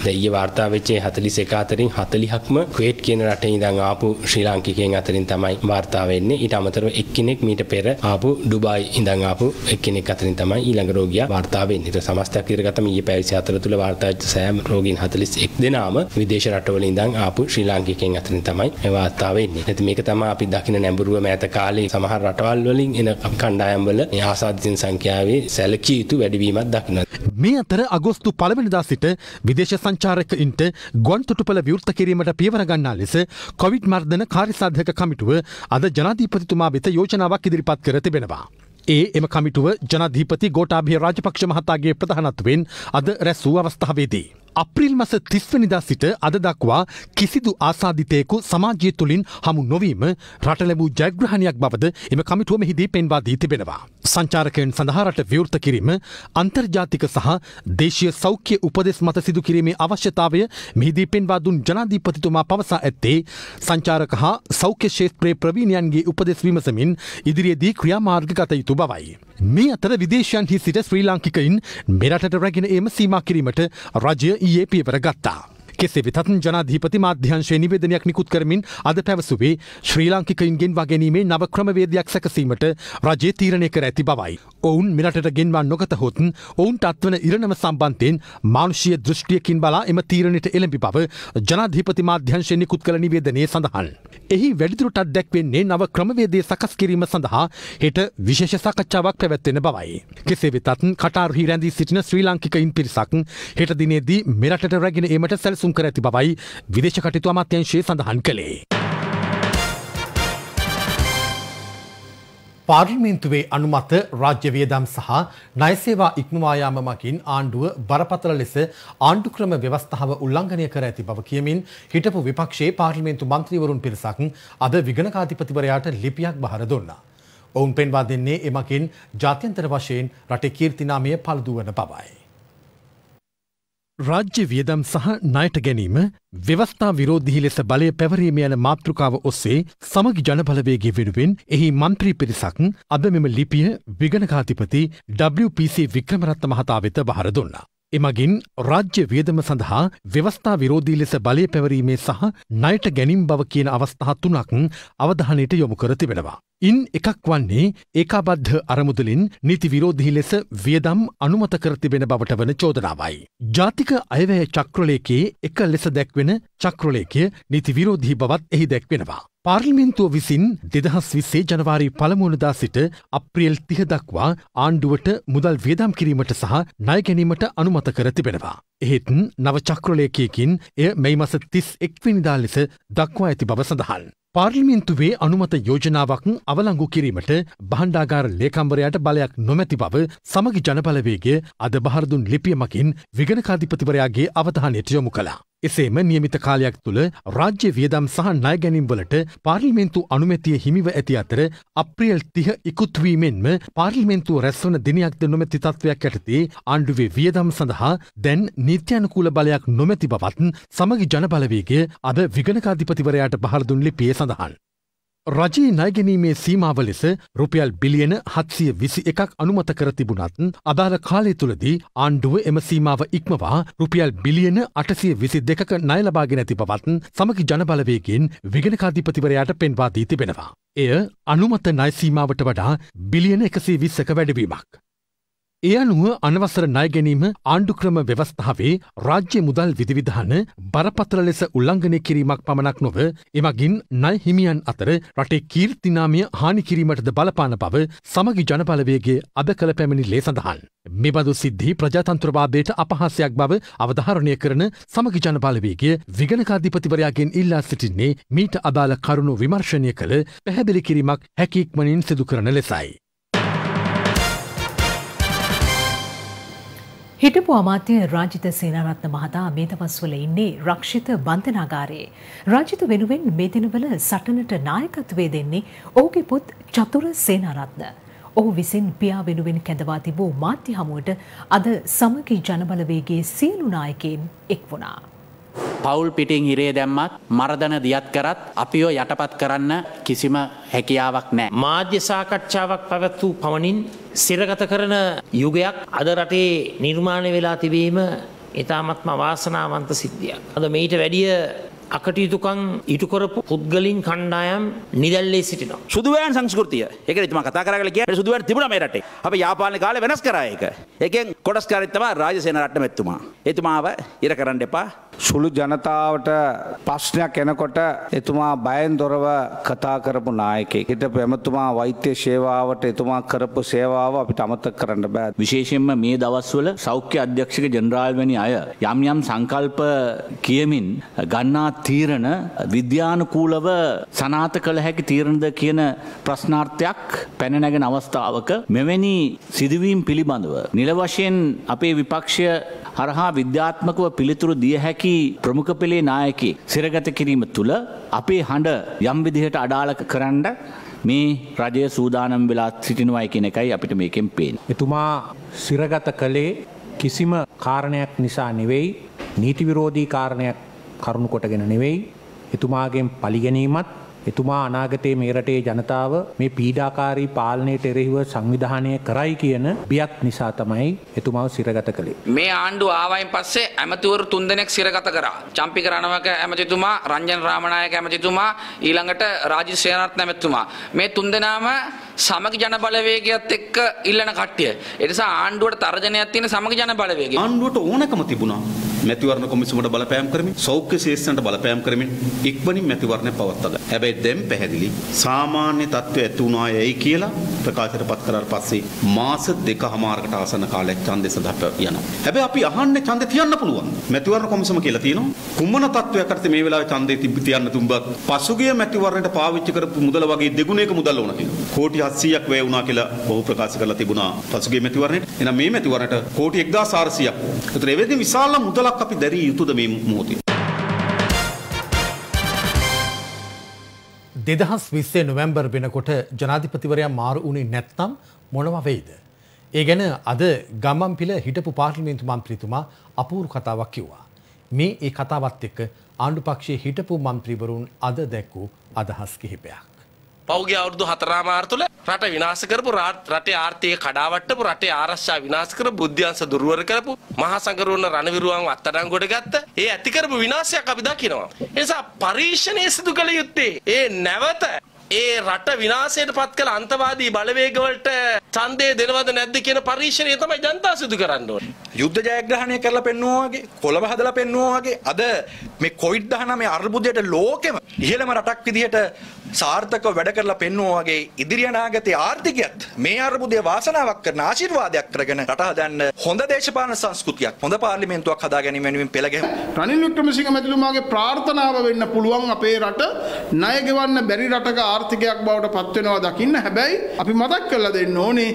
ඊයේ වාර්තා වෙච්ච 41 අතරින් 40ක්ම කුවේට් කියන රටේ ඉඳන් ආපු ශ්‍රී ලාංකිකයන් අතරින් තමයි වාර්තා වෙන්නේ. ඊට අමතරව එක්කෙනෙක් මීට පෙර ආපු ඩුබායි ඉඳන් ආපු එක්කෙනෙක් අතරින් තමයි ඊළඟ රෝගියා වාර්තා වෙන්නේ. ඒක සමස්තයක් විතර ගත්තම ඊයේ පැය 24 තුල වාර්තා වෙච්ච සෑම රෝගීන් 41 දෙනාම විදේශ රටවල ඉඳන් ආපු ශ්‍රී ලාංකිකයන් අතරින් තමයි මේ වාර්තා වෙන්නේ. ඉතින් මේක තමයි අපි දකින නැඹුරුව මෑත කාලේ සමහර රටවල් වලින් එන කණ්ඩායම් වල මේ ආසාදිතයින් සංඛ්‍යාවේ සැලකිය යුතු වැඩිවීමක් දකිනවා. මේ අතර අගෝස්තු 1 වෙනිදා සිට විදේශ සංචාරකයින්ට ගුවන් තොටුපළ විවෘත කිරීමට පියවර ගන්නා ලෙස කොවිඩ් මර්ධන කාර්යසාධක කමිටුව අද ජනාධිපතිතුමා වෙත යෝජනාවක් ඉදිරිපත් කර තිබෙනවා. එම කමිටුව ජනාධිපති ගෝඨාභය රාජපක්ෂ මහතාගේ ප්‍රධානත්වයෙන් අද රැස් වූ අවස්ථාවේදී අප්‍රිල් මාස 30 වෙනිදා සිට අද දක්වා කිසිදු ආසාදිතයෙකු සමාජය තුළින් හමු නොවීම රට ලැබූ ජයග්‍රහණයක් බවද එම කමිටුව මෙහිදී පෙන්වා දී තිබෙනවා. සංචාරකයන් සඳහා රට විවෘත කිරීම අන්තර්ජාතික සහ දේශීය සෞඛ්‍ය උපදෙස් මත සිදු කිරීමේ අවශ්‍යතාවය මෙහිදී පෙන්වා දුන් ජනාධිපතිතුමා පවසා ඇත්තේ සංචාරක හා සෞඛ්‍ය ක්ෂේත්‍රයේ ප්‍රවීණයන්ගේ උපදෙස් විමසමින් ඉදිරියේදී ක්‍රියාමාර්ග ගත යුතු බවයි. මේ අතර විදේශයන්හි සිට ශ්‍රී ලාංකිකයින් මෙරටට රැගෙන ඒම සීමා කිරීමට රජය ඊයේ පියවර ගත්තා. කෙසේ වෙතත් ජනාධිපති මාධ්‍යංශයේ නිවේදනයක් නිකුත් කරමින් අද පැවසුවේ ශ්‍රී ලාංකිකයින් ගෙන්වා ගැනීමේ නව ක්‍රමවේදයක් සැකසීමට රජය තීරණය කර ඇති බවයි. ඔවුන් මෙරටට ගෙන්වා නොගතහොත් ඔවුන්ට අත්වන ඉරණම සම්බන්ධයෙන් මානුෂීය දෘෂ්ටියකින් බලා එම තීරණයට එළඹි බව ජනාධිපති මාධ්‍යංශයේ නිකුත් කළ නිවේදනයේ සඳහන්. එහි වැඩිදුරටත් දැක්වෙන්නේ නව ක්‍රමවේදය සකස් කිරීම සඳහා හෙට විශේෂ සාකච්ඡාවක් පැවැත්වෙන බවයි. කෙසේ වෙතත් කටාරුහි රැඳී සිටින ශ්‍රී ලාංකිකයින් පිරිසක් හෙට දිනේදී මෙරටට රැගෙන ඒමට සැලසුම් කර ඇති බවයි විදේශ කටයුතු අමාත්‍යාංශය සඳහන් කළේ. පාර්ලිමේන්තුවේ අනුමත රාජ්‍ය වියදම් සහ ණය සේවා ඉක්මවා යාම මගින් ආණ්ඩුව බරපතල ලෙස ආණ්ඩු ක්‍රම ව්‍යවස්ථාව උල්ලංඝනය කර ඇති බව කියමින් හිටපු විපක්ෂයේ පාර්ලිමේන්තු මන්ත්‍රීවරුන් පිරිසක් අද විගණකාධිපතිවරයාට ලිපියක් බහර දුන්නා. ඔවුන් පෙන්වා දෙන්නේ එමකින් ජාත්‍යන්තර වශයෙන් රටේ කීර්තිනාමය පළදු වන බවයි. රාජ්‍ය වියදම් සහ ණයට ගැනීම ව්‍යවස්ථා විරෝධී ලෙස බලය පැවරීම යන මාතෘකාව ඔස්සේ සමගි ජනබලවේගය වෙනුවෙන් එහි මන්ත්‍රී පිරිසක් අද මෙම ලිපිය විගණකාධිපති WPC වික්‍රමරත්න මහතා වෙත බහර දුන්නා. එමගින් රාජ්‍ය වියදම සඳහා ව්‍යවස්ථා විරෝධී ලෙස බලය පැවරීමේ සහ ණයට ගැනීම බව කියන අවස්ථා තුනක් අවධානයට යොමු කර තිබෙනවා. ඉන් එකක් වන්නේ ඒකාබද්ධ අරමුදලින් නීති විරෝධී ලෙස වියදම් අනුමත කර තිබෙන බවට වන චෝදනාවයි. ජාතික අයවැය චක්‍රලේඛයේ එක ලෙස දැක්වෙන චක්‍රලේඛය නීති විරෝධී බවත් එහි දැක්වෙනවා. පාර්ලිමේන්තුව විසින් 2020 ජනවාරි 1 වෙනිදා සිට අප්‍රේල් 30 දක්වා ආණ්ඩුවට මුදල් වියදම් කිරීමට සහ ණය ගැනීමට අනුමත කර තිබෙනවා. එහෙත් නව චක්‍රලේඛයකින් එය මේ මාස 31 වෙනිදා ලෙස දක්වා ඇති බව සඳහන්. පාර්ලිමේන්තුවේ අනුමත යෝජනාවක් අවලංගු කිරීමට භාණ්ඩාගාර ලේකම්වරයාට බලයක් නොමැති බව සමගි ජනබලවේගය අද බහර දුන් ලිපිය මගින් විගණකාධිපතිවරයාගේ අවධානයට යොමු කළා. එසේම නියමිත කාලයක් තුළ රාජ්‍ය වියදම් සහ ණය ගැනීම් වලට පාර්ලිමේන්තු අනුමැතිය හිමිව ඇති අතර අප්‍රේල් 30 ඉක්ුත්වීමෙන්ම පාර්ලිමේන්තුව රැස්වන දිනයක්ද නොමැති තත්ත්වයක් යටතේ ආණ්ඩුවේ වියදම් සඳහා දැන් නීත්‍යානුකූල බලයක් නොමැති බවත් සමගි ජනබලවේගය අද විගණකාධිපතිවරයාට බහර දුන් ලිපියේ සඳහන්. රජයේ ණය ගැනීමේ සීමාව ලෙස රුපියල් බිලියන 721ක් අනුමත කර තිබුණත් අදාළ කාලය තුලදී ආණ්ඩුව එම සීමාව ඉක්මවා රුපියල් බිලියන 822ක ණය ලබාගෙන ඇති බවත් සමගි ජනබලවේගයෙන් විගණකාධිපතිවරයාට පෙන්වා දී තිබෙනවා. එය අනුමත ණය සීමාවට වඩා බිලියන 120ක වැඩිවීමක්. ඒ අනුව අනවසර ණය ගැනීම ආණ්ඩු ක්‍රම ව්‍යවස්ථාවේ රාජ්‍ය මුදල් විධිවිධාන බරපතල ලෙස උල්ලංඝනය කිරීමක් පමණක් නොව එමගින් ණය හිමියන් අතර රටේ කීර්තිනාමය හානි කිරීමටද බලපාන බව සමගි ජනබලවේගයේ අද කළ පැමිණිල්ලේ සඳහන්. මෙබඳු සිද්ධි ප්‍රජාතන්ත්‍රවාදයට අපහාසයක් බව අවධාරණය කරන සමගි ජනබලවේගය විගණකාධිපතිවරයාගෙන් ඉල්ලා සිටින්නේ මීට අදාළ කරුණු විමර්ශනය කළ පැහැදිලි කිරීමක් හැකි ඉක්මනින් සිදු කරන ලෙසයි. හිටපු අමාත්‍ය රාජිත සේනාරත්න මහතා මේ දවස්වල ඉන්නේ රක්ෂිත බන්ධනාගාරයේ. රාජිත වෙනුවෙන් මේ දිනවල සටනට නායකත්වය දෙන්නේ ඔහුගේ පුත් චතුර සේනාරත්න. ඔහු විසින් පියා වෙනුවෙන් කැඳවා තිබූ මාධ්‍ය හමුවට අද සමගි ජනබලවේගයේ සියලු නායකයින් එක් වුණා. පවුල් පිටින් හිරේ දැම්මත් මර්ධන දියත් කරත් අපිව යටපත් කරන්න කිසිම හැකියාවක් නැහැ. මාධ්‍ය සාකච්ඡාවක් පැවැත් වූ පමණින් සිරගත කරන යුගයක් අද රටේ නිර්මාණය වෙලා තිබීම ඉතාමත්ම වාසනාවන්ත සිද්ධියක්. අද මීට වැඩිය අකටයුතුකම් ඉටු කරපු පුද්ගලින් කණ්ඩායම් නිදැල්ලේ සිටිනවා. සුදුවෑන් සංස්කෘතිය. ඒකද ඉතින් මම කතා කරගල කියන්නේ සුදුවෑන් තිබුණා මේ රටේ. අපි යාපාලන කාලේ වෙනස් කරා ඒක. ඒකෙන් කොටස්කාරීත් තමයි රාජසේන රත්න මෙතුමා. එතුමාව ඉර කරන්න එපා. සුළු ජනතාවට ප්‍රශ්නයක් එනකොට එතුමා බයෙන් දොරව කතා කරපු නායකයෙක්. හිටපු එමතුමා වෛද්‍ය සේවාවට එතුමා කරපු සේවාව අපිට අමතක කරන්න බෑ. විශේෂයෙන්ම මේ දවස්වල සෞඛ්‍ය අධ්‍යක්ෂක ජෙනරාල් වැනි අය යම් යම් සංකල්ප කියමින් ගන්නා තීරණ විද්‍යානුකූලව සනාථ කළ හැකි තීරණද කියන ප්‍රශ්නාර්ථයක් පැන නැගෙන අවස්ථාවක මෙවැනි සිදුවීම් පිළිබඳව නිල වශයෙන් අපේ විපක්ෂය හරහා විද්‍යාත්මකව පිළිතුරු දිය හැකි ප්‍රමුඛ පෙළේ නායකයෙක් සිරගත කිරීම තුළ අපේ හඬ යම් විදිහට අඩාල කරන්න මේ රජය සූදානම් වෙලා සිටිනවායි කියන එකයි අපිට මේකෙන් පේන්නේ. එතුමා සිරගත කළේ කිසිම කාරණයක් නිසා නෙවෙයි, නීති විරෝධී කාරණයක් කරුණු කොටගෙන නෙවෙයි. එතුමාගෙන් පරිගැනීමත් එතුමා අනාගතයේ මේ රටේ ජනතාව මේ පීඩාකාරී පාලනයට එරෙහිව සංවිධානය කරයි කියන බියක් නිසා තමයි එතුමාව සිරගත කළේ. මේ ආණ්ඩුව ආවයින් පස්සේ ඇමතිවරු 3 දෙනෙක් සිරගත කරා. චම්පික රණවක ඇමතිතුමා, රංජන් රාමනායක ඇමතිතුමා, ඊළඟට රාජිත සේනාරත්න ඇමතිතුමා. මේ 3 දෙනාම සමගි ජන බලවේගයත් එක්ක ඉල්ලන කට්ටිය. ඒ නිසා ආණ්ඩුවට තර්ජනයක් තියෙන සමගි ජන බලවේගය. ආණ්ඩුවට ඕනකම තිබුණා. මැතිවරණ කොමිසමට බලපෑම් කරමින්, සෞඛ්‍ය ශේෂ්ත්‍රයට බලපෑම් කරමින් ඉක්මනින් මැතිවරණය පවත්වා ගන්න. හැබැයි දැන් පැහැදිලි සාමාන්‍ය තත්ත්වය ඇති වුණායයි කියලා ප්‍රකාශයට පත් කරාට පස්සේ මාස 2කමාරකට ආසන්න කාලයක් ඡන්දය සඳහාට යනවා. හැබැයි අපි අහන්නේ ඡන්දේ තියන්න පුළුවන්. මැතිවරණ කොමිසම කියලා තියෙනවා. කුමන තත්ත්වයක් අතර මේ වෙලාවේ ඡන්දේ තියන්න තුඹත් පසුගිය මැතිවරණයට පාවිච්චි කරපු මුදල වගේ දෙගුණයක මුදල් ඕන කියලා. කෝටි 700ක් වැය වුණා කියලා බහු ප්‍රකාශ කරලා තිබුණා පසුගිය මැතිවරණයට. එහෙනම් මේ මැතිවරණයට කෝටි 1400ක්. ඒතර එවැනි විශාල මුදලක් අපි දැරිය යුතුද මේ මොහොතේ? 2020 නොවැම්බර් වෙනකොට ජනාධිපතිවරයා මාරු වුණේ නැත්නම් මොනවා වෙයිද? ඒ ගැන අද ගම්මන්පිල හිටපු පාර්ලිමේන්තු මන්ත්‍රීතුමා අපූර්ව කතාවක් කිව්වා. මේ ඒ කතාවත් එක්ක ආණ්ඩු පක්ෂයේ හිටපු මන්ත්‍රීවරුන් අද දැක්වූ අදහස් කිහිපයක්. පෞගේ අවුරුදු 4මාර තුළ රට විනාශ කරපු, රටේ ආර්ථිකය කඩාවට්ටපු, රටේ ආරක්ෂා විනාශ කරපු, බුද්ධ්‍යංශ දුර්වල කරපු, මහා සංගරුවන රණවිරුවන් අත්අඩංගුවට ගත්ත ඒ ඇති කරපු විනාශයක් අපි දකිනවා. ඒ නිසා පරීක්ෂණය සිදු කළ යුත්තේ ඒ නැවත ඒ රට විනාශයට පත් කළ අන්තවාදී බලවේග වලට ඡන්දය දෙනවද නැද්ද කියන පරීක්ෂණය තමයි ජනතාව සිදු කරන්න ඕනේ. යුද්ධ ජයග්‍රහණය කරලා පෙන්නුවා වගේ, කොළඹ හදලා පෙන්නුවා වගේ අද මේ COVID-19 අර්බුදයට ලෝකෙම ඉහළම රටක් විදිහට සාර්ථකව වැඩ කරලා පෙන්නුවා වගේ ඉදිරි අනාගතයේ ආර්ථිකයත් මේ අර්බුදය වාසනාවක් කරන ආශිර්වාදයක් කරගෙන රට හදන්න හොඳ දේශපාලන සංස්කෘතියක්, හොඳ පාර්ලිමේන්තුවක් හදා ගැනීම වෙනුවෙන් පෙළ ගැහුවා. රනිල් වික්‍රමසිංහ මැතිතුමාගේ ප්‍රාර්ථනාව වෙන්න පුළුවන් අපේ රට ණය ගෙවන්න බැරි රටක ආර්ථිකයක් බවට පත් වෙනවා දකින්න. හැබැයි අපි මතක් කරලා දෙන්න ඕනේ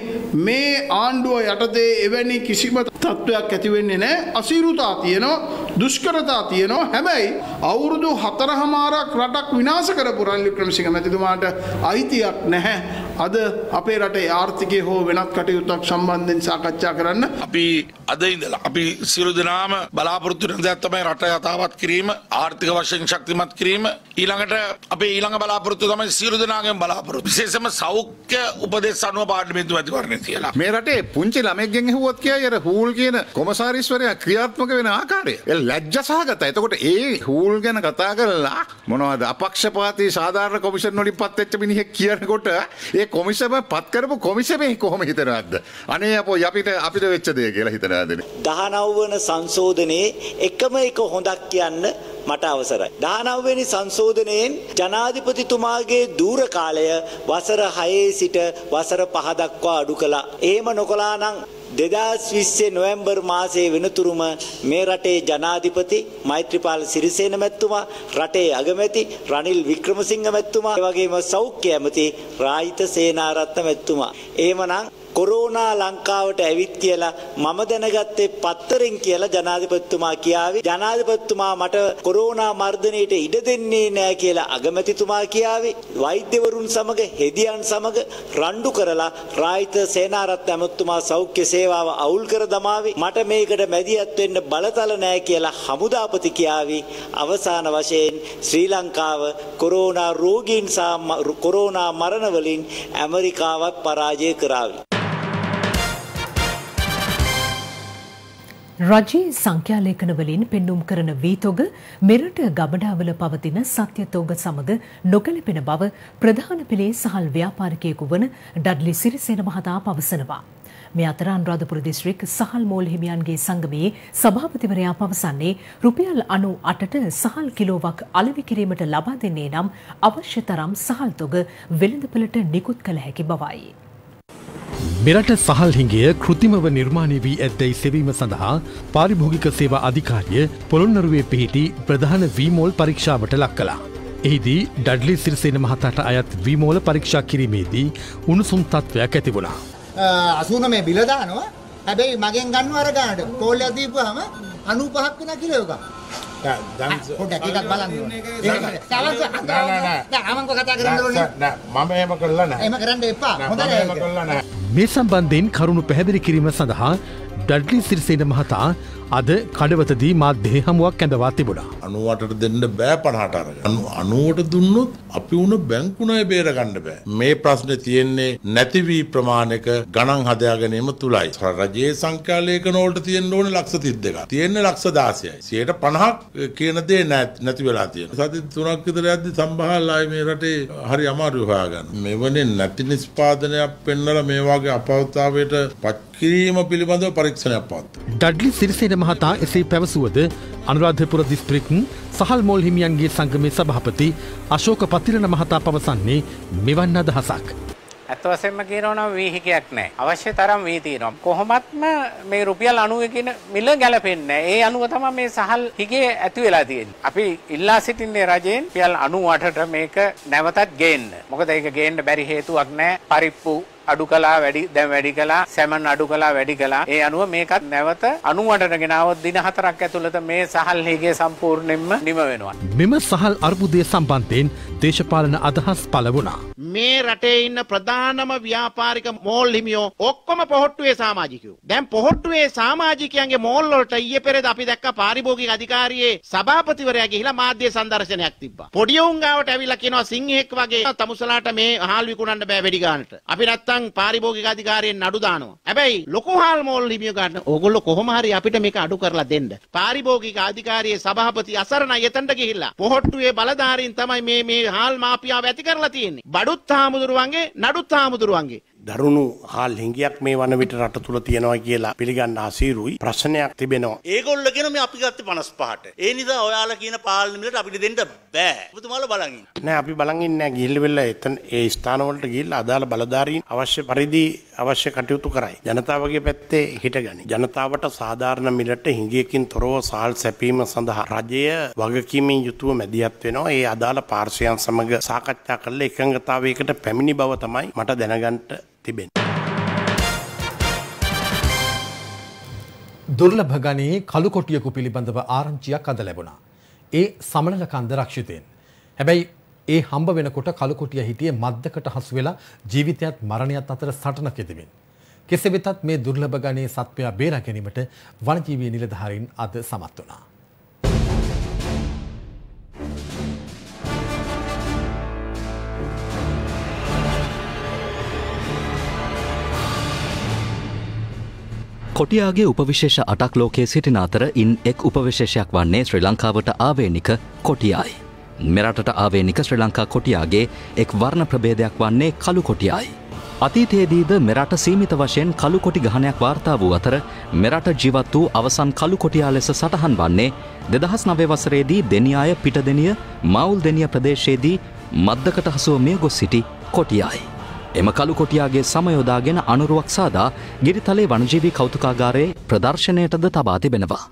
මේ ආණ්ඩුව යටතේ එවැනි කිසිම තත්ත්වයක් ඇති වෙන්නේ නැහැ. අසීරුතා තියෙනවා, දුෂ්කරතා තියෙනවා. හැබැයි අවුරුදු 4මාරක් රටක් විනාශ කරපු රනිල් වික්‍රමසිංහ මැතිතුමාට අයිතියක් නැහැ අද අපේ රටේ ආර්ථිකය හෝ වෙනත් කටයුත්තක් සම්බන්ධයෙන් සාකච්ඡා කරන්න. අපි අද ඉඳලා අපි සියලු දෙනාම බලාපොරොත්තු වෙන දේ තමයි රට යථාවත් කිරීම, ආර්ථික වශයෙන් ශක්තිමත් කිරීම. ඊළඟට අපේ ඊළඟ බලාපොරොත්තු තමයි සියලු දෙනාගේම බලාපොරොත්තු. විශේෂයෙන්ම සෞඛ්‍ය උපදෙස් අනුව පාර්ලිමේන්තු මැතිවරණය තියලා. මේ රටේ පුංචි ළමෙක්ගෙන් ඇහුවොත් කියයි අර හූල් කියන කොමසාරිස්වරයා ක්‍රියාත්මක වෙන ආකාරය. ඒ ලැජ්ජ සහගතයි. එතකොට ඒ හූල් ගැන කතා කරලා මොනවද අපක්ෂපාතී සාධාරණ කොමිෂන් වලින් පත් වෙච්ච මිනිහෙක් කියනකොට ඒ කොමිසම පත් කරපු කොමිසමේ කොහොම හිතනවද? අනේ අපෝ අපිට වෙච්ච දේ කියලා හිතනවාද? 19 වන සංශෝධනයේ එකම එක හොඳක් කියන්න මට අවසරයි. 19 වෙනි සංශෝධනයෙන් ජනාධිපතිතුමාගේ දූර කාලය වසර 6 සිට වසර 5 දක්වා අඩු කළා. එහෙම නොකළා නම් 2020 නොවැම්බර් මාසයේ වෙනතුරුම මේ රටේ ජනාධිපති මෛත්‍රීපාල සිරිසේන මැතිතුමා, රටේ අගමැති රනිල් වික්‍රමසිංහ මැතිතුමා, ඒ වගේම සෞඛ්‍ය ඇමති රාජිත සේනාරත්න මැතිතුමා. එහෙමනම් කොරෝනා ලංකාවට ඇවිත් කියලා මම දැනගත්තේ පත්තරෙන් කියලා ජනාධිපතිතුමා කියාවේ. ජනාධිපතිතුමා මට කොරෝනා මර්ධනයට ඉඩ දෙන්නේ නැහැ කියලා අගමැතිතුමා කියාවේ. වෛද්‍යවරුන් සමග හෙදියන් සමග රණ්ඩු කරලා රායිත සේනාරත්න ඇමතුමා සෞඛ්‍ය සේවාව අවුල් කර දමාවේ. මට මේකට මැදිහත් වෙන්න බලතල නැහැ කියලා හමුදාපති කියාවේ. අවසාන වශයෙන් ශ්‍රී ලංකාව කොරෝනා රෝගීන් සහ කොරෝනා මරණ වලින් ඇමරිකාවත් පරාජය කරාවි. රජයේ සංඛ්‍යාලේඛන වලින් පෙන්눔 කරන වීතොග මෙරට ගබඩාවල පවතින සත්‍යතෝග සමග නොගැලපෙන බව ප්‍රධාන පෙළේ සහල් ව්‍යාපාරිකයෙකු වන ඩඩ්ලි සිරිසේන මහතා පවසනවා. මේ අතර අනුරාධපුර දිස්ත්‍රික් සහල් මෝල් හිමියන්ගේ සංගමයේ සභාපතිවරයා පවසන්නේ රුපියල් 98ට සහල් කිලෝවක් අලෙවි කිරීමට ලබා දෙන්නේ නම් අවශ්‍ය තරම් සහල් තොග වෙළඳපළට නිකුත් කළ හැකි බවයි. මෙරට සහල් හිඟය කෘතිමව නිර්මාණය වී ඇත්තැයි සෙවීම සඳහා පාරිභෝගික සේවා අධිකාරිය පොළොන්නරුවේ පිහිටි ප්‍රධාන වීමෝල් පරීක්ෂාවට ලක් කළා. එහිදී ඩඩ්ලි සිරිසේන මහතාට අයත් වීමෝල පරීක්ෂා කිරීමේදී උණුසුම් තත්ත්වයක් ඇති වුණා. 89 බිල දානවා. හැබැයි මගෙන් ගන්නව අර ගන්නට කෝල්ලයක් දීපුවාම 95ක් වෙන කිලෝ එකක්. දැන් පොඩ්ඩක් එකක් බලන්න ඕනේ. නෑ මම කතා කරන්න ඕනේ. නෑ මම එහෙම කරලා නෑ. එහෙම කරන්න එපා. හොඳයි. මේ සම්බන්ධයෙන් කරුණු පැහැදිලි කිරීම සඳහා ඩඩ්ලි සිරිසේන මහතා අද කඩවතදී මාධ්‍ය හමුවක් ඇඳවා තිබුණා. 98ට දෙන්න බෑ 50ට අරගෙන. 90ට දුන්නොත් අපි උන බැංකු ණය බේර ගන්න බෑ. මේ ප්‍රශ්නේ තියෙන්නේ නැති වී ප්‍රමාණයක ගණන් හදා ගැනීම තුලයි. රජයේ සංඛ්‍යාලේඛන වලට තියෙන්න ඕනේ ලක්ෂ 32ක්. තියෙන්නේ ලක්ෂ 16යි. 50ක් කියන දේ නැති වෙලා තියෙනවා. සති 3ක් විතර යද්දි සම්බහාලයි මේ රටේ හරි අමාරු හොයාගන්න. මෙවනේ නැති නිෂ්පාදනයක් පෙන්වලා මේ වගේ අපහසුතාවයට පත් කිරීම පිළිබඳව පරීක්ෂණයක් පවත්වනවා. ඩඩ්ලි සිරිසේන මහතා එසේ පැවසුවද අනුරාධපුර දිස්ත්‍රික් සහල් මෝල් හිමියන්ගේ සංගමේ සභාපති අශෝක පතිරණ මහතා පවසන්නේ මෙවන් අදහසක්. ඇත්ත වශයෙන්ම කියනවා නම් වීහිකයක් නැහැ. අවශ්‍ය තරම් වී තියෙනවා. කොහොමත්ම මේ රුපියල් 90 කියන මිල ගැලපෙන්නේ නැහැ. ඒ අනුව තමයි මේ සහල් හිගේ ඇති වෙලා තියෙන්නේ. අපි ඉල්ලා සිටින්නේ රජයෙන් රුපියල් 98ට මේක නැවතත් ගේන්න. මොකද ඒක ගේන්න බැරි හේතුවක් නැහැ. පරිප්පු අඩු කළා දැන් වැඩි කළා සැමන් අඩු කළා වැඩි කළා ඒ අනුව මේකත් නැවත 98ට ගෙනාවොත් දින 4ක් ඇතුළත මේ සහල් හිගේ සම්පූර්ණයෙන්ම නිම වෙනවා. මෙම සහල් අර්බුදය සම්බන්ධයෙන් දේශපාලන අදහස් පළ වුණා. මේ රටේ ඉන්න ප්‍රධානම ව්‍යාපාරික මෝල් හිමියෝ ඔක්කොම පොහොට්ටුවේ සමාජිකයෝ. දැන් පොහොට්ටුවේ සමාජිකයන්ගේ මෝල් වලට ඊයේ පෙරේද අපි දැක්ක පාරිභෝගික අධිකාරියේ සභාපතිවරයා ගිහිලා මාධ්‍ය සංදර්ශනයක් තිබ්බා. පොඩි උන් ගාවට ඇවිල්ලා කියනවා සිංහෙක් වගේ තමුසලාට මේ හාල් විකුණන්න බෑ වෙඩි ගන්නට. අපි නැත්තම් පාරිභෝගික අධිකාරියෙන් නඩු දානවා. හැබැයි ලොකු හාල් මෝල් හිමියෝ ගන්න ඕගොල්ලෝ කොහොම හරි අපිට මේක අඩු කරලා දෙන්න. පාරිභෝගික අධිකාරියේ සභාපති අසරණයි එතනට ගිහිල්ලා පොහොට්ටුවේ බලධාරීන් තමයි මේ හාල් මාපියාව ඇති කරලා තියෙන්නේ. බඩුත් හාමුදුරුවන්ගේ නඩුත් හාමුදුරුවන්ගේ දරුණු හාල් හිඟයක් මේ වන විට රට තුල තියෙනවා කියලා පිළිගන්න අසීරුයි. ප්‍රශ්නයක් තිබෙනවා. ඒගොල්ලෝ කියන මේ අපි ගත්තේ 55ට. ඒ නිසා ඔයාලා කියන පාලන මිලට අපිට දෙන්න බෑ. ඔබතුමාලා බලන් ඉන්න. නෑ අපි බලන් ඉන්නේ නෑ. ගිහිල්ලා එතන ඒ ස්ථාන වලට ගිහිල්ලා අදාළ බලධාරීන් අවශ්‍ය පරිදි අවශ්‍ය කටයුතු කරයි. ජනතාවගේ පැත්තේ හිටගනි. ජනතාවට සාධාරණ මිලට හිඟයකින් තොරව සහල් සැපීම සඳහා රජය වගකීමෙන් යුතුව මැදිහත් වෙනවා. ඒ අදාළ පාර්ශ්වයන් සමග සාකච්ඡා කරලා එකඟතාවයකට පැමිණි බව තමයි මට දැනගන්න දුර්ලභ ගණයේ කළු කොටියකු පිළිබඳව ආරංචියක් අද ලැබුණා. ඒ සමනල කන්ද රක්ෂිතයෙන්. හැබැයි ඒ හම්බ වෙනකොට කළු කොටිය හිටියේ මද්දකට හසු වෙලා ජීවිතයත් මරණයත් අතර සටනක යෙදෙමින්. කෙසේ වෙතත් මේ දුර්ලභ ගණයේ සත්වයා බේරා ගැනීමට වනජීවී නිලධාරීන් අද සමත් වුණා. කොටියාගේ උපවිශේෂ 8ක් ලෝකයේ සිටින අතර ඉන් එක් උපවිශේෂයක් වන්නේ ශ්‍රී ලංකාවට ආවේනික කොටියයි. මෙරටට ආවේනික ශ්‍රී ලංකා කොටියාගේ එක් වර්ණ ප්‍රභේදයක් වන්නේ කළු කොටියයි. අතීතයේදීද මෙරට සීමිත වශයෙන් කළු කොටි ගහනයක් වාර්තා වූ අතර මෙරට ජීවත් වූ අවසන් කළු කොටියා ලෙස සටහන් වන්නේ 2009 වසරේදී දෙනියාය පිටදෙනිය මාවුල් දෙනිය ප්‍රදේශයේදී මද්දකට හසුව මිය ගොස් සිටි කොටියයි. එම කළු කොටියාගේ සමයෝදාගෙන අනුරුවක් සාදා ගිරිතලේ වනජීවී කෞතුකාගාරයේ ප්‍රදර්ශනයටද තබා තිබෙනවා.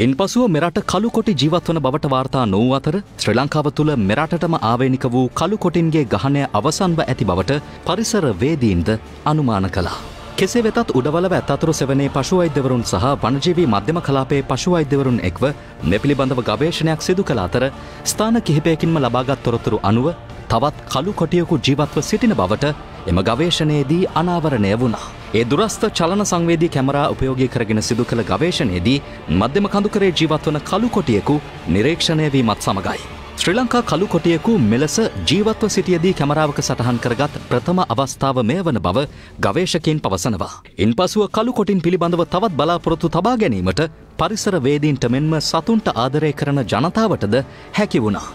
ඉන්පසුව මෙරට කළු කොටි ජීවත්වන බවට වාර්තා නොවූ අතර ශ්‍රී ලංකාව තුළ මෙරටටම ආවේනික වූ කළු කොටින්ගේ ගහනය අවසන්ව ඇති බවට පරිසර වේදීන්ද අනුමාන කළා. කෙසේ වෙතත් උඩවලව ඇත්තතුරු සෙවනේ පශු වෛද්‍යවරුන් සහ වනජීවී මධ්‍යම කලාපයේ පශු වෛද්‍යවරුන් එක්ව මේ පිළිබඳව ගවේෂණයක් සිදු කළ අතර ස්ථාන කිහිපයකින්ම ලබාගත් තොරතුරු අනුව තවත් කළු කොටියකු ජීවත්ව සිටින බවට එම ගවේෂණයේදී අනාවරණය වුණා. ඒ දුරස්ථ චලන සංවේදී කැමරා උපයෝගී කරගෙන සිදු කළ ගවේෂණයේදී මධ්‍යම කඳුකරේ ජීවත් වන කළු කොටියකු නිරීක්ෂණය වීමත් සමගයි. ශ්‍රී ලංකා කළු කොටියකු මෙලෙස ජීවත්ව සිටියදී කැමරාවක සටහන් කරගත් ප්‍රථම අවස්ථාව මෙය වන බව ගවේෂකයින් පවසනවා. ඉන්පසුව කළු කොටින් පිළිබඳව තවත් බලාපොරොත්තු තබා ගැනීමට පරිසර වේදීන්ට මෙන්ම සතුන්ට ආදරය කරන ජනතාවටද හැකි වුණා.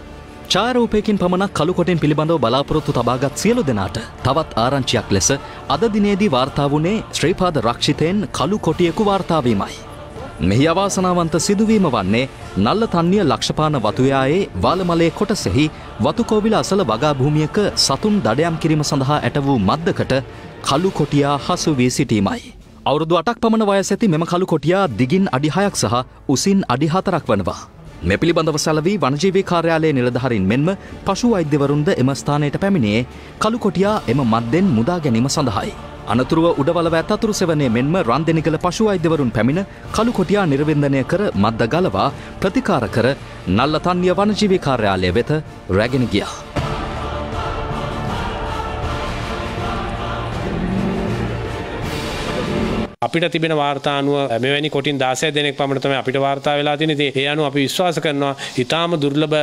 ඡායාරූපයකින් පමණක් කළු කොටින් පිළිබඳව බලාපොරොත්තු තබාගත් සියලු දෙනාට තවත් ආරංචියක් ලෙස අද දිනේදී වාර්තා වුණේ ශ්‍රීපාද රක්ෂිතෙන් කළු කොටියකු වාර්තා වීමයි. මෙහි අවාසනාවන්ත සිදුවීම වන්නේ නල්ලතන්නිය ලක්ෂපාන වතුයායේ වාලමලේ කොටසෙහි වතුකෝවිල අසල වගා භූමියක සතුන් දඩයම් කිරීම සඳහා ඇට වූ මද්දකට කළු කොටියා හසු වී සිටීමයි. අවුරුදු 8ක් පමණ වයස ඇති මෙම කළු කොටියා දිගින් අඩි 6ක් සහ උසින් අඩි 4ක් වනවා. මේ පිළිබඳව සැලවී වනජීවී කාර්යාලයේ නිලධාරීන් මෙන්ම පශු වෛද්‍යවරුන්ද එම ස්ථානයට පැමිණියේ කළු කොටියා එම මද්දෙන් මුදා ගැනීම සඳහායි. අනතුරුව උඩවලව ඇත්තතුරු සෙවනේ මෙන්ම රන්දෙනිකල පශු වෛද්‍යවරුන් පැමිණ කළු කොටියා නිර්වින්දනය කර මද්ද ගලවා ප්‍රතිකාර කර නල්ලතන්නිය වනජීවී කාර්යාලය වෙත රැගෙන ගියා. අපිට තිබෙන වාර්තා අනුව මෙවැනි කොටින් 16 දෙනෙක් පමණ තමයි අපිට වාර්තා වෙලා තියෙන්නේ. ඉතින් ඒ අනුව අපි විශ්වාස කරනවා ඊටාම දුර්ලභ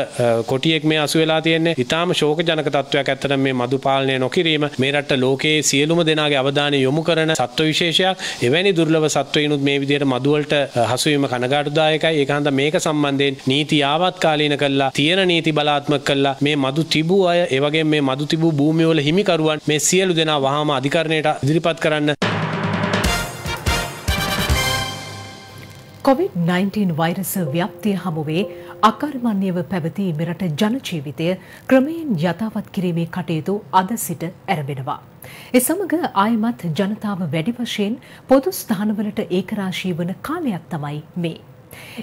කොටියෙක් මේ අසු වෙලා තියෙන්නේ. ඊටාම ශෝකජනක තත්වයක් ඇත්තටම මේ මදු පාලනය නොකිරීම මේ රට ලෝකයේ සියලුම දෙනාගේ අවධානය යොමු කරන සත්ව විශේෂයක්. එවැනි දුර්ලභ සත්වයිනුත් මේ විදිහට මදු වලට හසු වීම කනගාටුදායකයි. ඒක හන්ද මේක සම්බන්ධයෙන් නීති ආවත්කාලීන කළා, තියෙන නීති බලාත්මක කළා. මේ මදු තිබූ අය, ඒ වගේම මේ මදු තිබූ භූමිවල හිමිකරුවන් මේ සියලු දෙනා වහාම අධිකරණයට ඉදිරිපත් කරන්න. COVID-19 වෛරස ව්‍යාප්තිය හමුවේ අකර්මණ්‍යව පැවති මෙරට ජනජීවිතය ක්‍රමයෙන් යථාවත් කිරීමේ කටයුතු අද සිට ආරම්භනවා. ඒ සමග ආයමත් ජනතාව වැඩි වශයෙන් පොදු ස්ථානවලට ඒකරාශී වන කාලයක් තමයි මේ.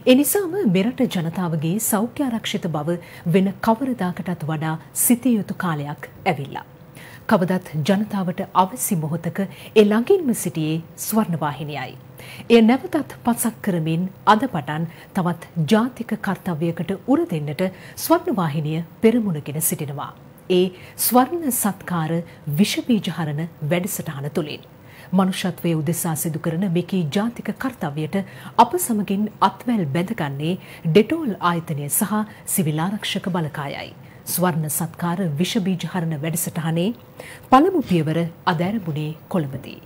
ඒ නිසාම මෙරට ජනතාවගේ සෞඛ්‍ය ආරක්ෂිත බව වෙන කවරදාකටත් වඩා සිටිය යුතු කාලයක් ඇවිල්ලා. කවදත් ජනතාවට අවශ්‍ය මොහොතක ඒ ළඟින්ම සිටියේ ස්වර්ණවාහිනියයි. එය නැවතත් පසක් කරමින් අද පටන් තවත් ජාතික කර්තව්‍යයකට උර දෙන්නට ස්වර්ණවාහිනිය පෙරමුණගෙන සිටිනවා. ඒ ස්වර්ණ සත්කාර විෂබීජ හරන වැඩසටහන තුළින් මනුෂ්‍යත්වයේ උදෙසා සිදු කරන මෙකී ජාතික කර්තව්‍යයට අප සමගින් අත්වැල් බැඳගන්නේ ඩෙටෝල් ආයතනය සහ සිවිල් ආරක්ෂක බලකායයි. ස්වර්ණ සත්කාර විෂබීජ හරන වැඩසටහනේ පළමු පියවර අද ආරම්භුනේ කොළඹදී.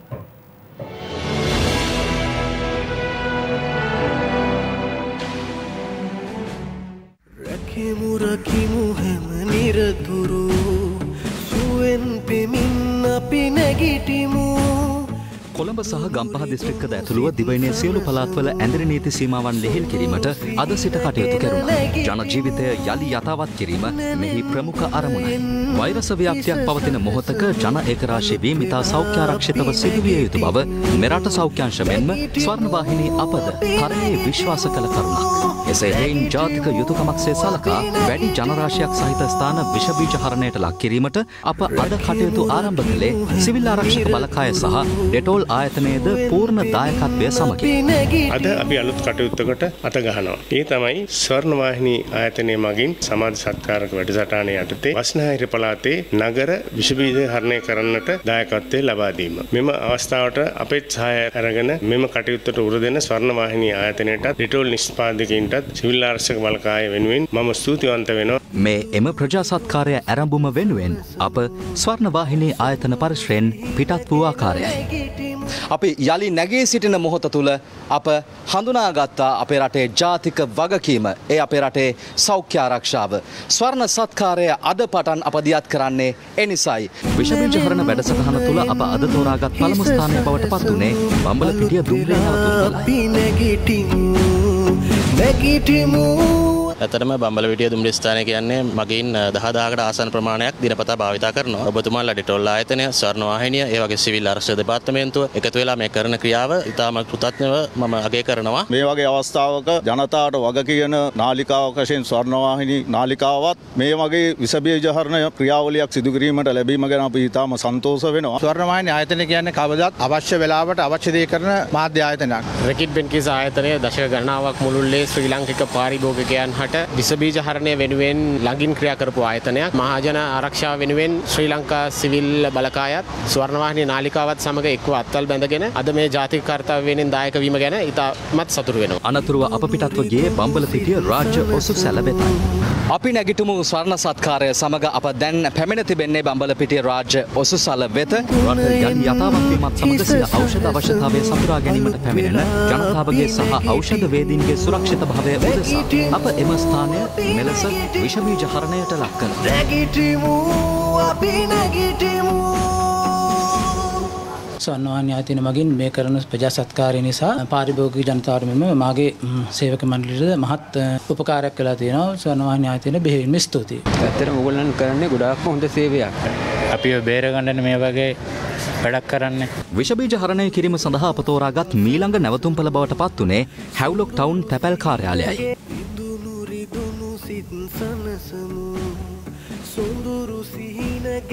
රකිමු හැම නිරතුරු සුවෙන් පෙමින් අපි නැගිටිමු. කොළඹ සහ ගම්පහ දිස්ත්‍රික්කද ඇතුළුව දිවයිනේ සියලු පළාත්වල ඇඳරි නීති සීමාවන් ලිහිල් කිරීමට අද සිට කටයුතු කෙරුණා. ජන ජීවිතය යලි යථාවත් කිරීම මෙහි ප්‍රමුඛ අරමුණයි. වෛරස ව්‍යාප්තියක් පවතින මොහොතක ජන ඒකරාශී වීම ඉතා සෞඛ්‍ය ආරක්ෂිතව සිදුවිය යුතු බව මෙරට සෞඛ්‍යාංශ මෙන්ම ස්වර්ණවාහිනී අපද තරයේ විශ්වාස කළ කරුණක්. එසේ හේයින් ජාතික යුතුකමක්සේ සලකා වැඩි ජනරාශියක් සහිත ස්ථාන විෂබීජ හරණයට ලක් කිරීමට අප අද කටයුතු ආරම්භ කළේ සිවිල් ආරක්ෂක බලකාය සහ ඩෙටෝල් ආයතනයේද පූර්ණ දායකත්වය සමගින්. අද අපි අලුත් කටයුත්තකට අත ගහනවා. ඒ තමයි ස්වර්ණවාහිනී ආයතනය මගින් සමාජ සත්කාරක වැඩසටහන යටතේ වස්නාහිර පළාතේ නගර විෂබීජ හරණය කරන්නට දායකත්වය ලබා දීම. මෙම අවස්ථාවට අපේ සහාය අරගෙන මෙම කටයුත්තට උර දෙන ස්වර්ණවාහිනී ආයතනයටත් ඩෙටෝල් නිෂ්පාදකයින්ටත් සිවිල් ආරක්ෂක බලකාය වෙනුවෙන් මම ස්තුතිවන්ත වෙනවා. මේ එම ප්‍රජා සත්කාරය ආරම්භුම වෙනුවෙන් අප ස්වර්ණවාහිනී ආයතන පරිශ්‍රයෙන් පිටත් වූ ආකාරයයි. අපි යලි නැගී සිටින මොහොත තුළ අප හඳුනාගත්තා අපේ රටේ ජාතික වගකීම. ඒ අපේ රටේ සෞඛ්‍ය ආරක්ෂාව. ස්වර්ණ සත්කාරය අද පටන් අප දියත් කරන්නේ එනිසයි. විෂබීජ හරණ වැඩසටහන තුළ අප අද තෝරාගත් පළමු ස්ථානය බවට පත් වුණේ බම්බලපිටිය දුම්රිය නැවතුම්පලයි. ඇතරම බම්බලවිටිය දුම්රිය ස්ථානය කියන්නේ මගින් 10000කට ආසන්න ප්‍රමාණයක් දිනපතා භාවිතා කරනවා. ඔබතුමාලා ඩෙටෝල් ආයතනය, ස්වර්ණවාහිනිය, ඒ වගේ සිවිල් ආරක්ෂක දෙපාර්තමේන්තුව එකතු වෙලා මේ කරන ක්‍රියාව ඉතාම කෘතඥව මම අගය කරනවා. මේ වගේ අවස්ථාවක ජනතාවට වග කියන නාලිකාවක් වශයෙන් ස්වර්ණවාහිනී නාලිකාවත් මේ වගේ විස බීජ හරණ ක්‍රියාවලියක් සිදු කිරීමට ලැබීම ගැන අපි ඉතාම සන්තෝෂ වෙනවා. ස්වර්ණවාහිනී ආයතනය කියන්නේ කවදාත් අවශ්‍ය වෙලාවට අවශ්‍ය දේ කරන මාධ්‍ය ආයතනයක්. රෙකිට් බෙන්කිස් ආයතනය දශක ගණනාවක් මුළුල්ලේ ශ්‍රී ලාංකික පාරිභෝගිකයන් හට විස බීජ හරණය වෙනුවෙන් ළඟින් ක්‍රියා කරපු ආයතනයක්. මහජන ආරක්ෂාව වෙනුවෙන් ශ්‍රී ලංකා සිවිල් බලකායත් ස්වර්ණවාහිනී නාලිකාවත් සමග එක්ව අත්වල් බැඳගෙන අද මේ ජාතික කාර්යය වෙනුවෙන් දායක වීම ගැන ඉතාමත් සතුටු වෙනවා. අනතුරුව අප පිටත්ව ගියේ බම්බලපිටිය රාජ්‍ය ඔසුසැල වෙතයි. අපි නැගිටමු ස්වර්ණ සත්කාරය සමග අප දැන් පැමිණ තිබෙන්නේ බම්බලපිටිය රාජ්‍ය ඔසුසල වෙත. රට යළි යථාවත් වීමත් සමග සිය ඖෂධ අවශ්‍යතාවය සපුරා ගැනීමට පැමිණෙන ජනතාවගේ සහ ඖෂධ වේදීන්ගේ සුරක්ෂිතභාවය උදෙසා අප එම ස්ථානය මෙලෙස විෂ බීජ හරණයට ලක් කළා. නැගිටිමු අපි නැගිටිමු. ස්වර්ණවාහිනී ආයතනය මගින් මේ කරන ප්‍රජා සත්කාරය නිසා පාරිභෝගික ජනතාවට මෙන්ම මාගේ සේවක මණ්ඩලයට මහත් උපකාරයක් කළා තියෙනවා. ස්වර්ණවාහිනී ආයතනය බෙහෙවින්ම ස්තුතියි. ඇත්තටම ඕගොල්ලන් කරන්නේ ගොඩාක් හොඳ සේවයක්. අපිව බේරගන්න මේ වගේ වැඩක් කරන්නේ. විෂ බීජ හරණය කිරීම සඳහා අප තෝරාගත් මීළඟ නැවතුම්පළ බවට පත් වුණේ හැව්ලොක් ටවුන් තැපැල් කාර්යාලයයි.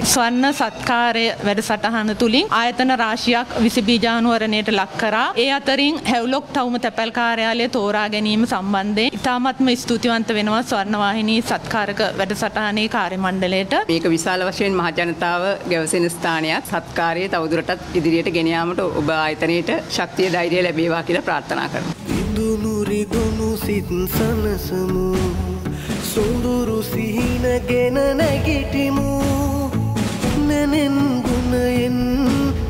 ස්වර්ණ සත්කාරය වැඩසටහන තුලින් ආයතන රාශියක් විස බීජානුවරණයට ලක් කරා. ඒ අතරින් හැව්ලොක් ටවුම තැපැල් කාර්යාලය තෝරා ගැනීම සම්බන්ධයෙන් ඉතාමත්ම ස්තුතිවන්ත වෙනවා ස්වර්ණවාහිනී සත්කාරක වැඩසටහනේ කාර්ය මණ්ඩලයට. මේක විශාල වශයෙන් මහ ජනතාව ගැවසෙන ස්ථානයක්. සත්කාරයේ තවදුරටත් ඉදිරියට ගෙන යාමට ඔබ ආයතනයේට ශක්තිය ධෛර්යය ලැබේවා කියලා ප්‍රාර්ථනා කරනවා. ඉදුණු රිදුණු සිත් සනසමු සොඳුරු සිහිනගෙන නැගිටිමු නැනෙන් ගුණයෙන්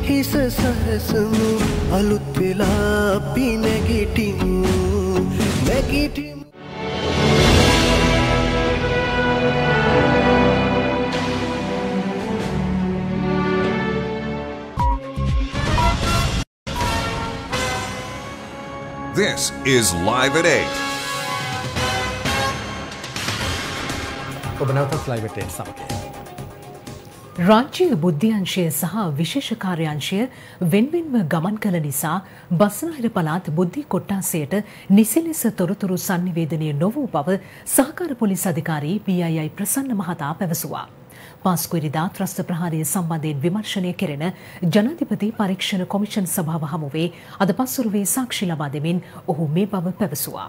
හිස සරසමු අලුත් වෙලා අපි නැගිටිමු නැගිටිමු. This is Live at 8. ඔබ නැවතත් ලයිව් එට සමග. රාජ්‍ය බුද්ධ්‍යංශය සහ විශේෂ කාර්යාංශය වෙන්වෙන්ව ගමන් කළ නිසා බස්නාහිර පළාත් බුද්ධි කොට්ටාසයට නිසි ලෙස තොරතුරු sannivedanaya නොවූ බව සහකාර පොලිස් අධිකාරී PII ප්‍රසන්න මහතා පැවසුවා. පාස්කුවරිදා ත්‍රස්ත ප්‍රහාරය සම්බන්ධයෙන් විමර්ශනය කෙරෙන ජනාධිපති පරීක්ෂණ කොමිෂන් සභාව හමුවේ අද පස්වරුවේ සාක්ෂි ලබා දෙමින් ඔහු මේ බව පැවසුවා.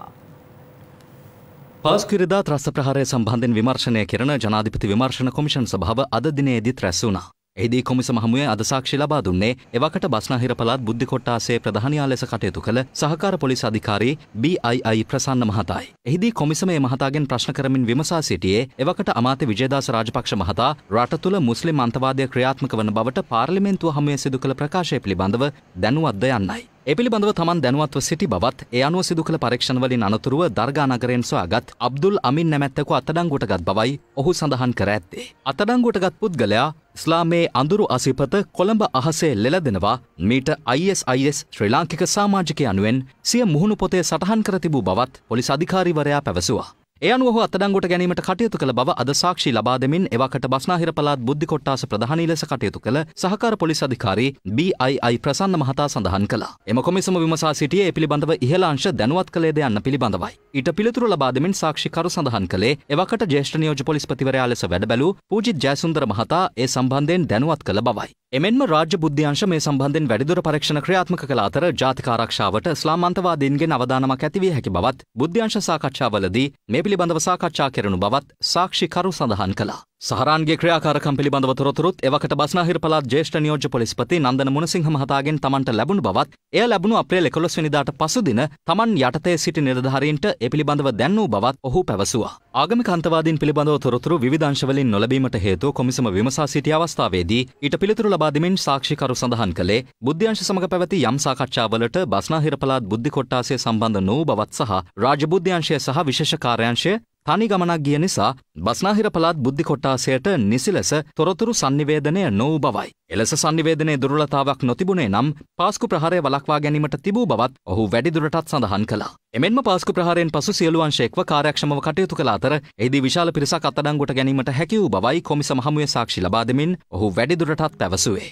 පාස්කුවරිදා ත්‍රස්ත ප්‍රහාරය සම්බන්ධයෙන් විමර්ශනය කෙරෙන ජනාධිපති විමර්ශන කොමිෂන් සභාව අද දිනේදීත් රැස් වුණා. එහිදී කොමිසම හමුවේ අද සාක්ෂි ලබා දුන්නේ එවකට බස්නාහිර පළාත් බුද්ධි කොට්ටාසයේ ප්‍රධානියා ලෙස කටයුතු කළ සහකාර පොලිස් අධිකාරී BII ප්‍රසන්න මහතායි. එහිදී කොමිසමේ මහතාගෙන් ප්‍රශ්න කරමින් විමසා සිටියේ එවකට අමාත්‍ය විජේදාස රාජපක්ෂ මහතා රට තුළ මුස්ලිම් අන්තවාදය ක්‍රියාත්මක වන බවට පාර්ලිමේන්තුව හමුවේ සිදු කළ ප්‍රකාශය පිළිබඳව දැනුවත්ද යන්නයි. ඒ පිළිබඳව තමන් දැනුවත්ව සිටි බවත් ඒ අනුව සිදු කළ පරීක්ෂණවලින් අනතුරුව දර්ගා නගරයෙන් සොයාගත් අබ්දුල් අමින් නැමැත්තෙකු අත්අඩංගුවට ගත් බවයි ඔහු සඳහන් කර ඇත්තේ. අත්අඩංගුවට ගත් පුද්ගලයා ඉස්ලාමයේ අඳුරු අසිපත කොළඹ අහසේ ලෙලදෙනවා මීට ISIS ශ්‍රී ලාංකික සමාජිකය යනුවෙන් සිය මුහුණු පොතේ සටහන් කර තිබූ බවත් පොලිස් අධිකාරීවරයා පැවසුවා. ඒ අනුව ඔහු අත්අඩංගුවට ගැනීමට කටයුතු කළ බව අද සාක්ෂි ලබා දෙමින් එවකට බස්නාහිර පළාත් බුද්ධි කොට්ටාස ප්‍රධානී ලෙස කටයුතු කළ සහකාර පොලිස් අධිකාරී BII ප්‍රසන්න මහතා සඳහන් කළා. එම කොමිසම විමසා සිටියේ ඒ පිළිබඳව ඉහළ අංශ දැනුවත් කළේද යන්න පිළිබඳවයි. ඊට පිළිතුරු ලබා දෙමින් සාක්ෂිකරු සඳහන් කළේ එවකට ජ්‍යෙෂ්ඨ නියෝජ්‍ය පොලිස්පතිවරයා ලෙස වැඩ බැලූ පූජිත් ජයසුන්දර මහතා ඒ සම්බන්ධයෙන් දැනුවත් කළ බවයි. එමෙන්ම රාජ්‍ය බුද්ධ්‍යංශ මේ සම්බන්ධයෙන් වැඩිදුර පරීක්ෂණ ක්‍රියාත්මක කළ අතර ජාතික ආරක්ෂාවට ඉස්ලාම් අන්තවාදීන්ගෙන් අවදානමක් ඇති විය හැකි බවත් බුද්ධ්‍යංශ සාකච්ඡාවලදී මේ පිළිබඳව සාකච්ඡා කෙරෙනු බවත් සාක්ෂිකරු සඳහන් කළා. සහරාන්ගේ ක්‍රියාකාරකම් පිළිබඳව තොරතුරුත් එවකට බස්නාහිර පළාත් ජ්‍යෙෂ්ඨ නියෝජ්‍ය පොලිස්පති නන්දන මුණසිංහ මහතාගෙන් තමන්ට ලැබුණු බවත් එය ලැබුණු අප්‍රේල් 11 වෙනිදාට පසු දින තමන් යටතේ සිටි නිලධාරීන්ට ඒ පිළිබඳව දැන්වූ බවත් ඔහු පැවසුවා. ආගමික අන්තවාදීන් පිළිබඳව තොරතුරු විවිධ අංශවලින් නොලැබීමට හේතුව කොමිසම විමසා සිටි අවස්ථාවේදී ඊට පිළිතුරු ලබා දෙමින් සාක්ෂිකරු සඳහන් කළේ බුද්ධ්‍යංශ සමග පැවති යම් සාකච්ඡාවලට බස්නාහිර පළාත් බුද්ධි කොට්ටාසය සම්බන්ධ නොවූ බවත් සහ රාජ්‍ය බුද්ධ්‍යංශය සහ විශේෂ කාර්යාංශය තනි ගමනක් ගිය නිසා බස්නාහිර පළාත් බුද්ධි කොට්ටාසයට නිසි ලෙස තොරතුරු sannivedanaya නොවූ බවයි. එලෙස sannivedanයේ දුර්වලතාවක් නොතිබුණේ නම් පාස්කු ප්‍රහාරය වළක්වා ගැනීමට තිබූ බවත් ඔහු වැඩිදුරටත් සඳහන් කළා. එමෙන්ම පාස්කු ප්‍රහාරයෙන් පසු සියලු අංශයක්ව කාර්යක්ෂමව කටයුතු කළ අතර එහිදී විශාල පිරිසක් අත්අඩංගුවට ගැනීමට හැකි වූ බවයි කොමිසම හමුවේ සාක්ෂි ලබා දෙමින් ඔහු වැඩිදුරටත් පැවසුවේ.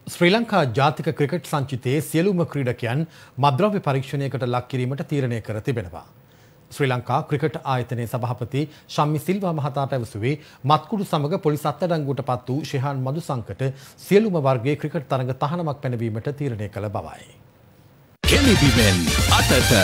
ශ්‍රී ලංකා ජාතික ක්‍රිකට් සංචිතයේ සියලුම ක්‍රීඩකයන් මද්‍රව්‍ය පරීක්ෂණයකට ලක් කිරීමට තීරණය කර තිබෙනවා. ශ්‍රී ලංකා ක්‍රිකට් ආයතනයේ සභාපති ශම්මි සිල්වා මහතා පැවසුවේ මත්කුඩු සමග පොලිස් අත්අඩංගුවට පත් වූ ශෙහාන් මදුසංකට සියලුම වර්ගයේ ක්‍රිකට් තරඟ තහනමක් පැනවීමට තීරණය කළ බවයි. කෙලිබිමෙන් අතට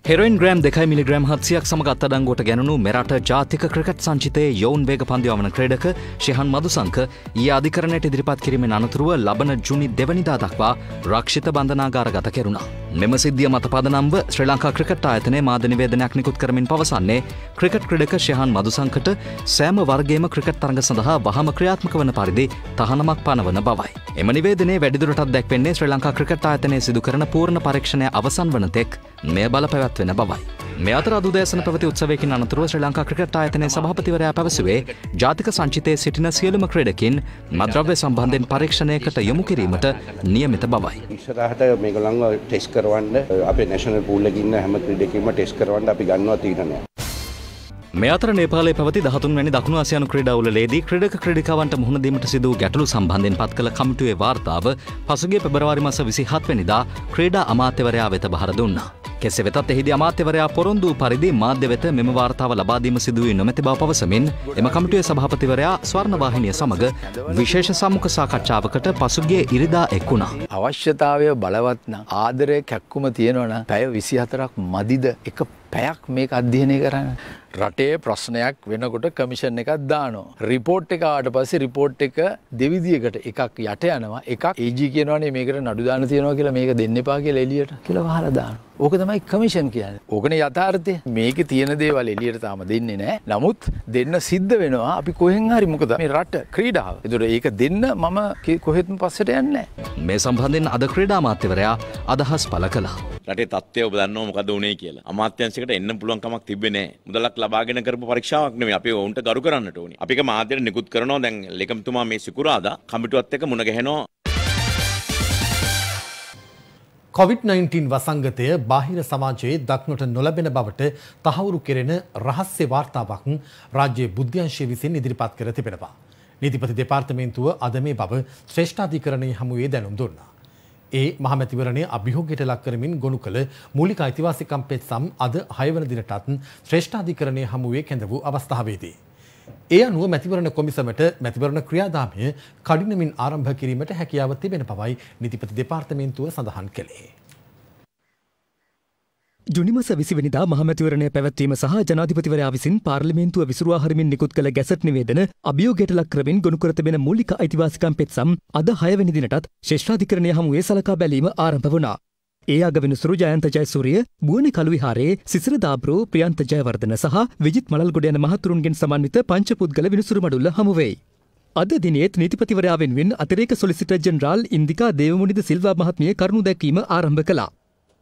හෙරොයින් ග්‍රෑම් 2 මිලිග්‍රෑම් 700ක් සමග අත්අඩංගුවට ගැනුණු මෙරට ජාතික ක්‍රිකට් සංචිතයේ යොවුන් වේග පන්දුවමන ක්‍රීඩක ශෙහාන් මදුසංක ඊයේ අධිකරණයට ඉදිරිපත් කිරීමෙන් අනතුරුව ලබන ජුනි 2 වෙනිදා දක්වා රක්ෂිත බන්ධනාගාරගත කෙරුණා. මෙම සිද්ධිය මත පදනම්ව ශ්‍රී ලංකා ක්‍රිකට් ආයතනයේ මාධ්‍ය නිවේදනයක් නිකුත් කරමින් පවසන්නේ ක්‍රිකට් ක්‍රීඩක ශෙහාන් මදුසංකට සෑම වර්ගයේම ක්‍රිකට් තරඟ සඳහා වහම ක්‍රියාත්මක වන පරිදි තහනමක් පනවන බවයි. එම නිවේදනයේ වැඩිදුරටත් දැක්වෙන්නේ ශ්‍රී ලංකා ක්‍රිකට් ආයතනයේ සිදු කරන පූර්ණ පරීක්ෂණය අවසන් වන තෙක් මෙය බලපැවැත්වෙන බවයි. මේ අතර අද උදෑසන පැවති උත්සවයකින් අනතුරුව ශ්‍රී ලංකා ක්‍රිකට් ආයතනයේ සභාපතිවරයා පැවසුවේ ජාතික සංචිතයේ සිටින සියලුම ක්‍රීඩකින් මද්‍රව්‍ය සම්බන්ධයෙන් පරීක්ෂණයකට යොමු කිරීමට නියමිත බවයි. ඉස්සරහට මේගොල්ලන්ව ටෙස්ට් කරවන්න අපේ නැෂනල් පූල් එකේ ඉන්න හැම ක්‍රීඩකයෙක්ම ටෙස්ට් කරවන්න අපි ගන්නවා තීරණය. මේ අතර නේපාලයේ පැවති 13 වැනි දකුණු ආසියානු ක්‍රීඩාවලදී ක්‍රීඩක ක්‍රීඩිකාවන්ට මුහුණ දීමට සිදු වූ ගැටලු සම්බන්ධයෙන් පත් කළ කමිටුවේ වාර්තාව පසුගිය පෙබරවාරි මාස 27 වෙනිදා ක්‍රීඩා අමාත්‍යවරයා වෙත බහර දුන්නා. කෙසේ වෙතත් එහිදී අමාත්‍යවරයා පොරොන්දු වූ පරිදි මාධ්‍ය වෙත මෙම වාර්තාව ලබා දීම සිදු වී නොමැති බව පවසමින් එම කමිටුවේ සභාපතිවරයා ස්වර්ණවාහිනිය සමග විශේෂ සම්මුඛ සාකච්ඡාවකට පසුගිය ඉරිදා එක් වුණා. අවශ්‍යතාවය බලවත් නම් ආදරය කැක්කුම තියෙනවා නම් පැය 24ක් මදිද එක පැයක් මේක අධ්‍යයනය කරන්න. රටේ ප්‍රශ්නයක් වෙනකොට කමිෂන් එකක් දානවා. රිපෝට් එක ආවට පස්සේ රිපෝට් එක දෙවිදියකට එකක් යට යනවා. එකක් AG කියනවානේ මේකට නඩු දාන්න තියනවා කියලා මේක දෙන්න එපා කියලා එළියට කියලා වහලා දානවා. ඕක තමයි කමිෂන් කියන්නේ. ඕකනේ යථාර්ථය. මේකේ තියෙන දේවල් එළියට තාම දෙන්නේ නැහැ. නමුත් දෙන්න සිද්ධ වෙනවා. අපි කොහෙන් හරි මොකද මේ රට ක්‍රීඩාව. ඒතර ඒක දෙන්න මම කොහෙත්ම පස්සට යන්නේ නැහැ. මේ සම්බන්ධයෙන් අද ක්‍රීඩා අමාත්‍යවරයා අදහස් පළ කළා. රටේ තත්ත්වය ඔබ දන්නවා මොකද වුනේ කියලා. අමාත්‍යාංශයකට එන්න පුළුවන් කමක් තිබ්බේ නැහැ. මුදලක් ලබාගෙන කරපු පරීක්ෂාවක් නෙමෙයි. අපි ඔවුන්ට ගරු කරන්නට ඕනේ. අපි ඒක මාධ්‍යට නිකුත් කරනවා. දැන් ලේකම්තුමා මේ සිකුරාදා කමිටුවත් එක්ක මුණ ගැහෙනවා. COVID-19 වසංගතය බාහිර සමාජයේ දක්නට නොලැබෙන බවට තහවුරු කෙරෙන රහස්‍ය වාර්තාවක් රාජ්‍ය බුද්ධ්‍යංශය විසින් ඉදිරිපත් කර තිබෙනවා. නීතිපති දෙපාර්තමේන්තුව අද මේ බව ශ්‍රේෂ්ඨාධිකරණයේ හමුවේ දැනුම් දුන්නා. ඒ මහමැතිවරණය අභියෝගයට ලක් කරමින් ගොනු කළ මූලික අයිතිවාසිකම් පෙත්සම් අද 6 වන දිනටත් ශ්‍රේෂ්ඨාධිකරණයේ හමුවේ කැඳ වූ අවස්ථාවේදී ඒ අනුව මැතිවරණ කොමිසමට මැතිවරණ ක්‍රියාදාමය කඩිනමින් ආරම්භ කිරීමට හැකියාව තිබෙන බවයි නීතිපති දෙපාර්තමේන්තුව සඳහන් කළේ. ජුනි මාස 20 වෙනිදා මහමැතිවරණය පැවැත්වීම සහ ජනාධිපතිවරයා විසින් පාර්ලිමේන්තුව විසුරුවා හරිමින් නිකුත් කළ ගැසට් නිවේදන අභියෝගයට ලක් කරමින් ගොනු කර තිබෙන මූලික අයිතිවාසිකම් පෙත්සම් අද 6 වෙනි දිනටත් ශ්‍රේෂ්ඨාධිකරණයේ හමුවේ සලකා බැලීම ආරම්භ වුණා. ඒ අග විනිසුරු ජයන්ත ජයසූරිය, බුවනේ කළු විහාරයේ සිසිර දාබ්‍රෝ ප්‍රියන්ත ජයවර්ධන සහ විජිත් මලල්ගොඩ යන මහතුරුන්ගෙන් සමන්විත පංචපුද්ගල විනිසුරු මඩුල්ල හමු වෙයි. අද දිනේත් නීතිපතිවරයා වෙනුවෙන් අතිරේක සොලිසිටර් ජෙනරාල් ඉන්දිකා දේවමුනිද සිල්වා මහත්මිය කරුණු දැක්වීම ආරම්භ කළා.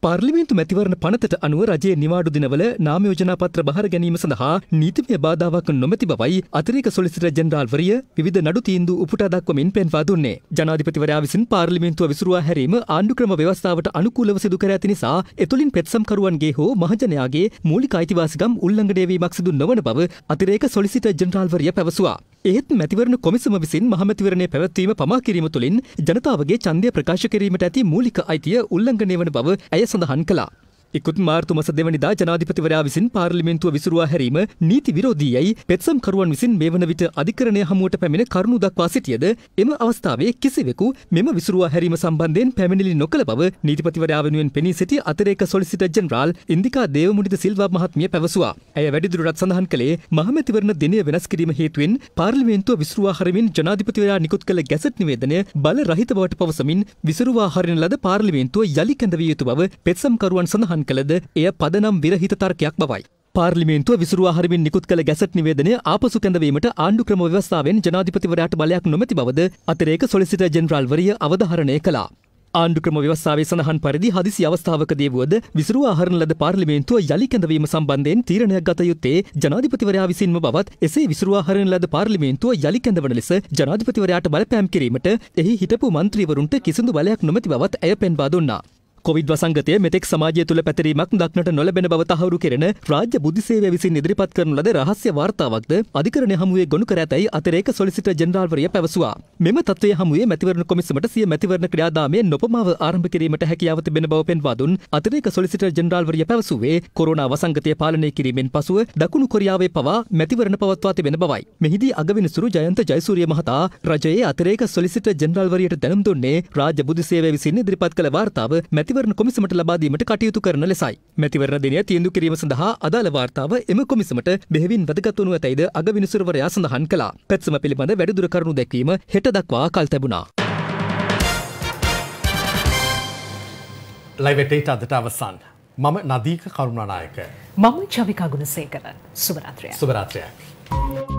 පාර්ලිමේන්තු මැතිවරණ පනතට අනුව රජයේ නිවාඩු දිනවල නාම යෝජනා පත්‍ර බහර ගැනීම සඳහා නීතිමය බාධාවක් නොමැති බවයි අතිරේක සොලිසිටර් ජෙනරාල්වරිය විවිධ නඩු තීන්දුව උපුටා දක්වමින් පෙන්වා දුන්නේ. ජනාධිපතිවරයා විසින් පාර්ලිමේන්තුව විසුරුවා හැරීම ආණ්ඩුක්‍රම ව්‍යවස්ථාවට අනුකූලව සිදු කර ඇති නිසා එතුළින් පෙත්සම්කරුවන්ගේ හෝ මහජනයාගේ මූලික අයිතිවාසිකම් උල්ලංඝනය වීමක් සිදු නොවන බව අතිරේක සොලිසිටර් ජෙනරාල්වරිය පැවසුවා. ඒත් මැතිවරණ කොමිසම විසින් මහමැතිවරණය පැවැත්වීම පමා කිරීම තුළින් ජනතාවගේ ඡන්දය ප්‍රකාශ කිරීමට ඇති මූලික අයිතිය උල්ලංඝනය වන බව ඇය සඳහන් කළා. ඉකුත් මාර්තු මාස 2 වෙනිදා ජනාධිපතිවරයා විසින් පාර්ලිමේන්තුව විසුරුවා හැරීම නීති විරෝධීයයි පෙත්සම්කරුවන් විසින් මේ වන විට අධිකරණය හමුවට පැමිණ කරුණු දක්වා සිටියද එම අවස්ථාවේ කිසිවෙකු මෙම විසුරුවා හැරීම සම්බන්ධයෙන් පැමිණිලි නොකළ බව නීතිපතිවරයා වෙනුවෙන් පෙනී සිටි අතිරේක සොලිසිටර් ජෙනරාල් ඉන්දිකා දේවමුනිද සිල්වා මහත්මිය පැවසුවා. ඇය වැඩිදුරටත් සඳහන් කළේ මහමැතිවරණ දිනය වෙනස් කිරීම හේතුවෙන් පාර්ලිමේන්තුව විසුරුවා හරිමින් ජනාධිපතිවරයා නිකුත් කළ ගැසට් නිවේදනය බල රහිත බවට පවසමින් විසුරුවා හරින ලද පාර්ලිමේන්තුව යලි කැඳවිය යුතු බව පෙත්සම්කරුවන් සඳහන් කළද එය පදනම් විරහිත තර්කයක් බවයි. පාර්ලිමේන්තුව විසුරුවා හරිමින් නිකුත් කළ ගැසට් නිවේදනය ආපසු කැඳවීමට ආණ්ඩුක්‍රම ව්‍යවස්ථාවෙන් ජනාධිපතිවරයාට බලයක් නොමැති බවද අතිරේක සොලිසිටර් ජෙනරාල්වරිය අවධාරණය කළා. ආණ්ඩුක්‍රම ව්‍යවස්ථාවේ සඳහන් පරිදි හදිසි අවස්ථාවකදී වුවද විසිරුවා හරන ලද පාර්ලිමේන්තුව යලි කැඳවීම සම්බන්ධයෙන් තීරණයක් ගත යුත්තේ ජනාධිපතිවරයා විසින්ම බවත් එසේ විසිරුවා හරන ලද පාර්ලිමේන්තුව යලි කැඳවන ලෙස ජනාධිපතිවරයාට බලපෑම් කිරීමට එහි හිටපු මන්ත්‍රීවරුන්ට කිසිදු බලයක් නොමැති බවත් ඇය පෙන්වා දුන්නා. කොවිඩ් වසංගතය මෙතෙක් සමාජය තුළ පැතිරීමක් දක්නට නොලැබෙන බව තහවුරු කෙරෙන රාජ්‍ය බුද්ධි සේවය විසින් ඉදිරිපත් කරන ලද රහස්‍ය වාර්තාවක්ද අධිකරණය හමුවේ ගොනු කර ඇතැයි අතිරේක සොලිසිටර් ජෙනරාල්වරිය පැවසුවා. මෙම තත්ත්වය හමුවේ මැතිවරණ කොමිසමට සිය මැතිවරණ ක්‍රියාදාමය නොපමාව ආරම්භ කිරීමට හැකියාව තිබෙන බව පෙන්වා දුන් අතිරේක සොලිසිටර් ජෙනරාල්වරිය පැවසුවේ කොරෝනා වසංගතය පාලනය කිරීමෙන් පසුව දකුණු කොරියාවේ පවා මැතිවරණ පවත්වා තිබෙන බවයි. මෙහිදී අගවිනිසුරු ජයන්ත ජයසූරිය මහතා රජයේ අතිරේක සොලිසිටර් ජෙනරාල්වරියට දැනුම් දුන්නේ රාජ්‍ය බුද්ධි සේවය විසින් ඉදිරිපත් කළ වාර්තාව මැතිවරණ කොමිසමට ලබා දීමට කටයුතු කරන ලෙසයි. මැතිවරණ දිනය තීන්දුව කිරීම සඳහා අදාළ වාර්තාව එම කොමිසමට බෙහෙවින් වැදගත් වනු ඇතැයිද අගවිනිසුරුවරයා සඳහන් කළා. පැත්සම පිළිබඳ වැඩිදුර කරුණු දැක්වීම හෙට දක්වා කල් තැබුණා. ලයිව් එටේට අදට අවසන්. මම නදීක කරුණානායක. මම චවිකා ගුණසේකර. සුබ රාත්‍රියක්. සුබ රාත්‍රියක්.